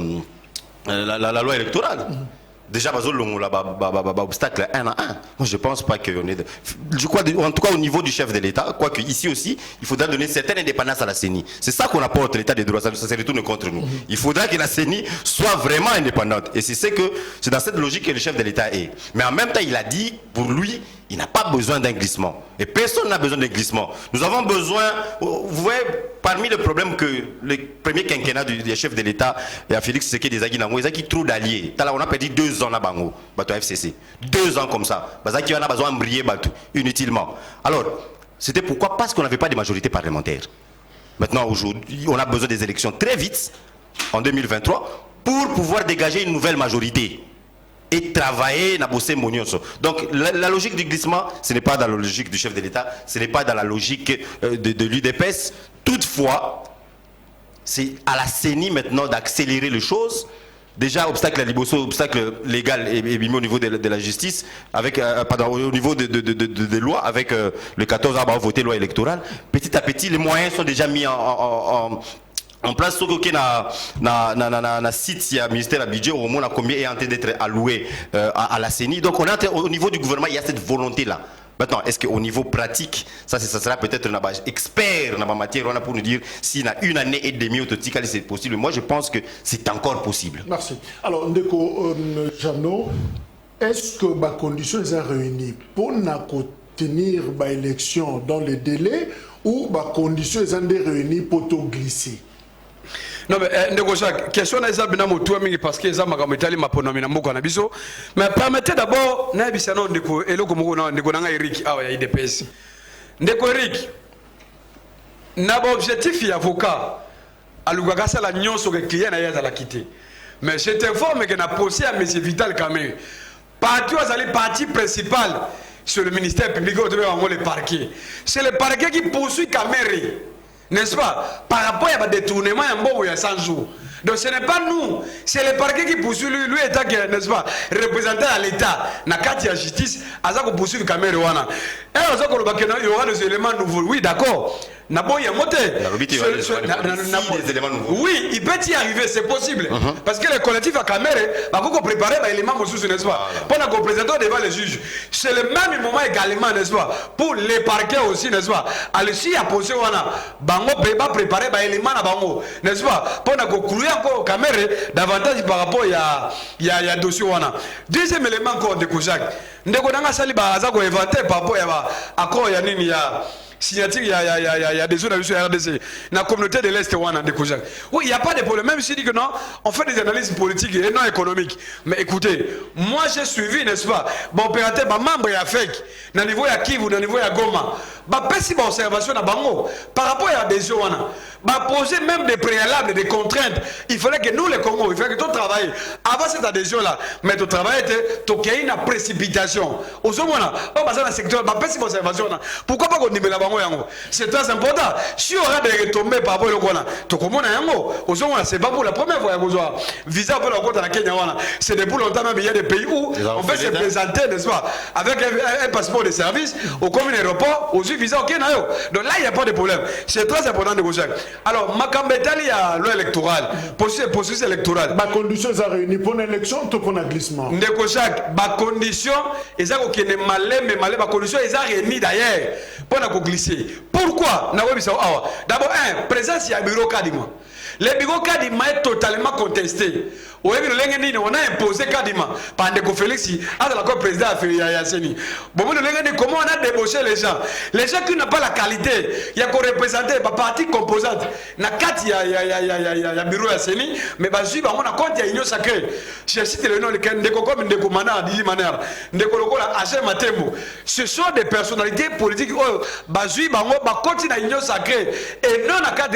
électorale. Déjà, obstacle 1 à 1. Moi, je pense pas qu'on est. Je crois, en tout cas, au niveau du chef de l'État, quoique ici aussi, il faudra donner certaine indépendance à la CENI. C'est ça qu'on apporte l'État des droits, ça se retourne contre nous. Il faudra que la CENI soit vraiment indépendante. Et c'est dans cette logique que le chef de l'État est. Mais en même temps, il a dit, pour lui, il n'a pas besoin d'un glissement. Et personne n'a besoin d'un glissement. Nous avons besoin, vous voyez, parmi les problèmes que le premier quinquennat du chef de l'État, et à Félix Tshisekedi des Aguinango, ils ont trop d'alliés. On a perdu 2 ans là Bango, bateau FCC. 2 ans comme ça. Parce qu'il y en a besoin de briller inutilement. Alors, c'était pourquoi? Parce qu'on n'avait pas de majorité parlementaire. Maintenant, aujourd'hui, on a besoin des élections très vite, en 2023, pour pouvoir dégager une nouvelle majorité. Et travailler, bosser monioso. Donc la logique du glissement, ce n'est pas dans la logique du chef de l'État, ce n'est pas dans la logique de l'UDPS. Toutefois, c'est à la CENI maintenant d'accélérer les choses. Déjà, obstacle à Liboso, obstacle légal est mis au niveau de la justice, avec, au niveau des lois, avec le 14 avril, voter loi électorale. Petit à petit, les moyens sont déjà mis en place, ce que na site, il y a ministère à budget, au moins combien est en train d'être alloué à la CENI. Donc on a, au niveau du gouvernement, il y a cette volonté-là. Maintenant, est-ce qu'au niveau pratique, ça sera peut-être un expert dans la matière pour nous dire s'il y a 1 année et demie autotique, c'est possible. Moi, je pense que c'est encore possible. Merci. Alors, Ndeko Jano, est-ce que les conditions sont réunies pour tenir l'élection dans les délais ou les conditions sont réunies pour tout glisser? Non mais négocier question na eza bina motu mingi parce que eza makambo etali maponomi na mboka na biso mais permettez d'abord na bisa no ndeko eloko moko na ndeko nanga Eric awa ya IDPS ndeko Eric na ba objectif ya avocat alugaka sala nyonso ke client na yaza la quitter mais je t'informe que na procès à monsieur Vital Kamerhe parti principal sur le ministère public au devant le parquet c'est le parquet qui poursuit Kamerhe. N'est-ce pas? Par rapport à détournement, il y a 100 jours. Donc ce n'est pas nous, c'est le parquet qui poursuit lui étant, n'est-ce pas, représentant à l'État, dans la justice, à ça qu'on poursuit le Kamerhe. Et il y aura des éléments nouveaux. Oui, d'accord. Oui, il peut y arriver, c'est possible. Parce que les collectifs à Kamerhe, il faut préparer les éléments, n'est-ce pas? Pendant qu'on présente devant les juges. C'est le même moment également, n'est-ce pas? Pour les parquets aussi, n'est-ce pas? Alors, si il y a posé, Bango peut pas préparer les éléments à Bango, n'est-ce pas? Pendant qu'on couille encore Kamerhe, davantage par rapport à y a dossier. Deuxième élément encore de Kouchak. Ndeko Nanga Saliba, ça qu'on inventé par rapport à accord, il y a signature, il y a des zones à RDC, dans la communauté de l'Est, oui, il n'y a pas de problème, même si je dis que non, on fait des analyses politiques et non économiques. Mais écoutez, moi j'ai suivi, n'est-ce pas, mon opérateur, mon membre est à FEC, dans le niveau de Kivu, dans le niveau de Goma, si mon observation à Bango, par rapport à des zones, poser même des préalables, des contraintes, il fallait que nous les Congos, il fallait que tout travaille avant cette adhésion-là, mais tout travail était, tout qu'il y ait une précipitation. Au second, dans le secteur, si mon observation, pourquoi pas qu'on y met la c'est très important. Si on a des retombées par rapport à tout le monde c'est pas pour la première fois visa pour la côte à la Kenya. C'est depuis longtemps même il y a des pays où on peut se présenter, n'est-ce pas, avec un passeport de service au commun aéroport, aux visa au Kenya. Donc là il n'y a pas de problème. C'est très important de négocier. Alors Makambetali il y a loi électorale, processus électoral. Ma condition est réunie pour l'élection, tout qu'on a glissement. Négocier, ma condition, ils ont qu'il est malais, mais malais, ma condition ils ont réuni d'ailleurs pour la glisser. Pourquoi? D'abord, présence il y a bureau cadiment. Le bureau Kadima est totalement contesté. On a imposé Kadima par Ndeko Félix à la président à Seni. Bon, comment on a débauché les gens? Les gens qui n'ont pas la qualité, il y a qu'on représenter par partie composante. Na kat il y a bureau à Seni, mais basu ba on a compte il y a union sacrée. Je cite le nom de Ndeko comme Ndeko Mana Didi Manera, Ndeko Lokola H Matembo. Ce sont des personnalités politiques basu ba on ba compte na union sacrée et non na cadre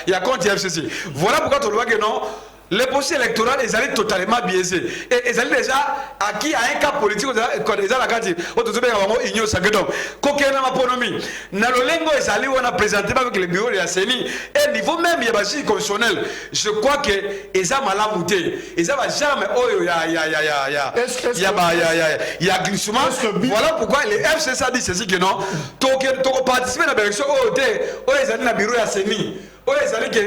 il y a compte FCC. Voilà pourquoi tu vois que non. Les procès électoraux, ils allaient totalement biaisés. Et ils allaient déjà acquis à un cas politique, ils allaient la carte, ils ignorent ça. Donc, coquin n'a pas nommé. Dans le lingo, ils allaient, on a présenté avec les bureaux de la CENI. Et niveau même, il y a des constitutionnels. Je crois que ils ont mal amouté. Ils ont jamais, il y a glissement. Voilà pourquoi les FCC a dit ceci que non. Tu participes à l'élection, ils allaient dans le bureau de la CENI. Oui, c'est-à-dire que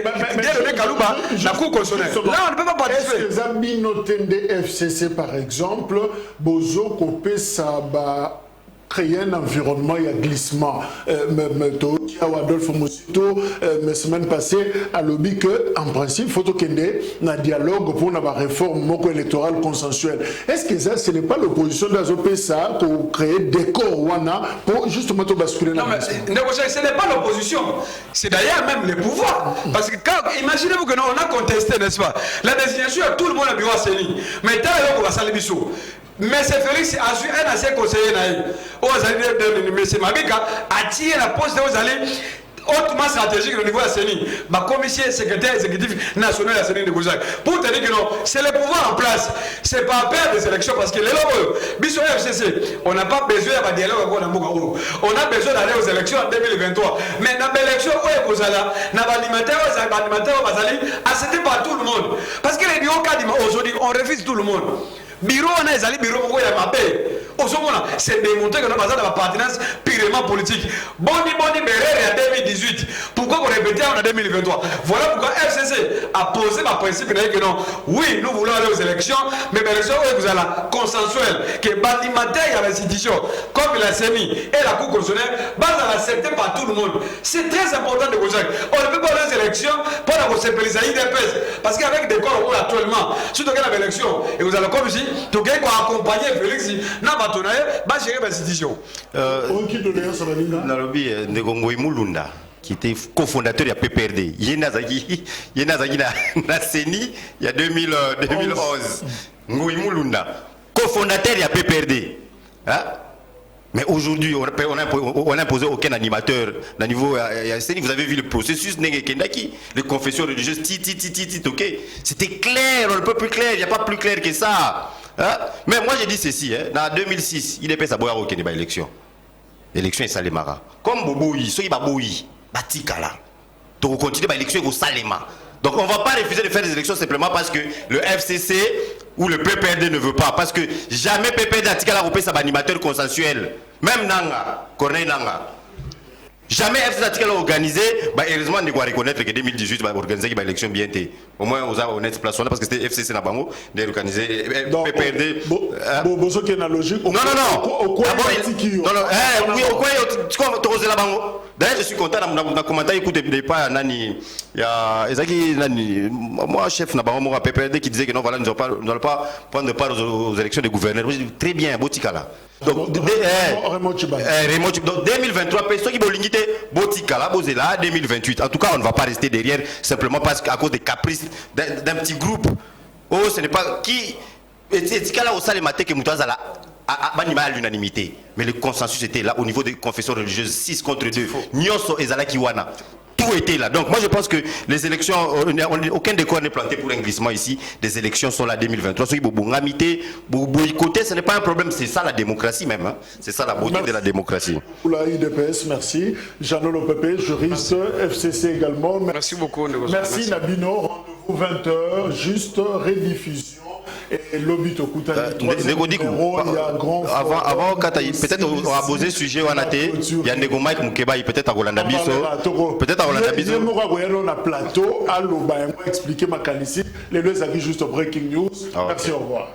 Kalouba, la Cour constitutionnelle. Là, on ne peut pas participer. Est-ce que Zabino Tende FCC, par exemple, Bozo Kopé Saba créer un environnement, il y a glissement. Adolphe Mosito, la semaine passée, a lobby que, en principe, il faut qu'il y ait un dialogue pour une réforme électorale consensuelle. Est-ce que ça, ce n'est pas l'opposition d'Azopesa pour créer des corps Wana pour justement basculer dans le ce n'est pas l'opposition, c'est d'ailleurs même les pouvoirs. Parce que quand, imaginez-vous que nous, on a contesté, n'est-ce pas, la désignation, tout le monde a bureau à Séni. Mais tant qu'on va salir Bissou. Mais c'est Félix a su un ancien conseiller mais c'est Mabika a tiré la poste de allez hautement stratégique au niveau de la CENI. Ma commissaire secrétaire exécutif national de la CENI de Gouzac. Pour te dire que non, c'est le pouvoir en place. C'est pas à perdre des élections parce que les lobes, Bissou FCC, on n'a pas besoin d'un dialogue avec Namougaou. On a besoin d'aller aux élections en 2023. Mais dans l'élection, où est Gozala? Dans l'alimentaire, accepté par tout le monde. Parce que les bureaux Kadima aujourd'hui, on refuse tout le monde. Bureau, on a les bureaux où il y a ma paix. C'est démontré que nous avons une partenariat purement politique. Boni Bérère en 2018. Pourquoi on répétait en 2023? Voilà pourquoi FCC a posé ma principe que non. Oui, nous voulons aller aux élections, mais les élections où vous allez consensuelles, que bâtimentaire à l'institution, comme la CENI et la Cour constitutionnelle, va accepter par tout le monde. C'est très important de vous dire. On ne peut pas aller aux élections pour la responsabiliser d'IDPS. Parce qu'avec des corps actuellement, surtout qu'il y a l'élection, et vous allez comme ici, tout le monde accompagner Félix, Nalobi Ndegongoi Mulunda qui était cofondateur de la PPRD. Yenazagi na CENI il y a 2011. Ngoi Mulunda, cofondateur de la PPRD. Hein? Mais aujourd'hui, on n'a imposé aucun animateur au niveau CENI. Vous avez vu le processus, les confessions religieuses, ok. C'était clair, on ne peut plus clair, il n'y a pas plus clair que ça. Hein? Mais moi j'ai dit ceci, hein? En 2006, il est pas savoir aucune élection. L'élection est Salemara. Comme Boboui, ceux qui Baboui, Batikala. Donc on continue l'élection au Salema. Donc on ne va pas refuser de faire des élections simplement parce que le FCC ou le PPRD ne veut pas. Parce que jamais PPRD a Tikala repé sa animateur consensuel. Même Nanga, Corneille Nanga. Jamais FCC a organisé, heureusement on doit reconnaître que 2018 va organiser une élection bien. Au moins on a honnête place parce que c'était FCC na bango d'organiser PPRD. Bozo qui est logique. Non. Oui, au coin tu la bango. D'ailleurs je suis content dans le commentaire écoutez pas nani il y a Ezaki nani moi chef na bango moi PPRD qui disait que non voilà nous n'allons pas prendre part aux élections de gouverneurs. Très bien Botikala. Donc, Raymond Chiba. Donc 2023, personne qui bolingite Botikala, Bozela, 2028. En tout cas, on ne va pas rester derrière simplement parce qu'à cause des caprices d'un petit groupe. Oh, ce n'est pas qui. Tikala au salle matin que Moutaz à l'unanimité. Mais le consensus était là au niveau des confessions religieuses 6 contre 2. Nyonso et Zala Kiwana. Tout était là. Donc moi je pense que les élections, aucun décor n'est planté pour un glissement ici. Les élections sont là 2023. Ceux qui boycotter, ce n'est pas un problème. C'est ça la démocratie même. Hein. C'est ça la beauté de la démocratie. Pour la IDPS, merci. Jeannot Lopepé, juriste, FCC également. Merci beaucoup. Merci Nabino. Rendez-vous 20h, juste rediffusion. Et lobby au coup avant peut-être on a posé sujet on a été il y a Nego Mike Mukeba peut-être à Rolanda Biso peut-être à Rolanda Biso on a plateau allo ba expliquer ma qualité les deux juste breaking news merci au revoir.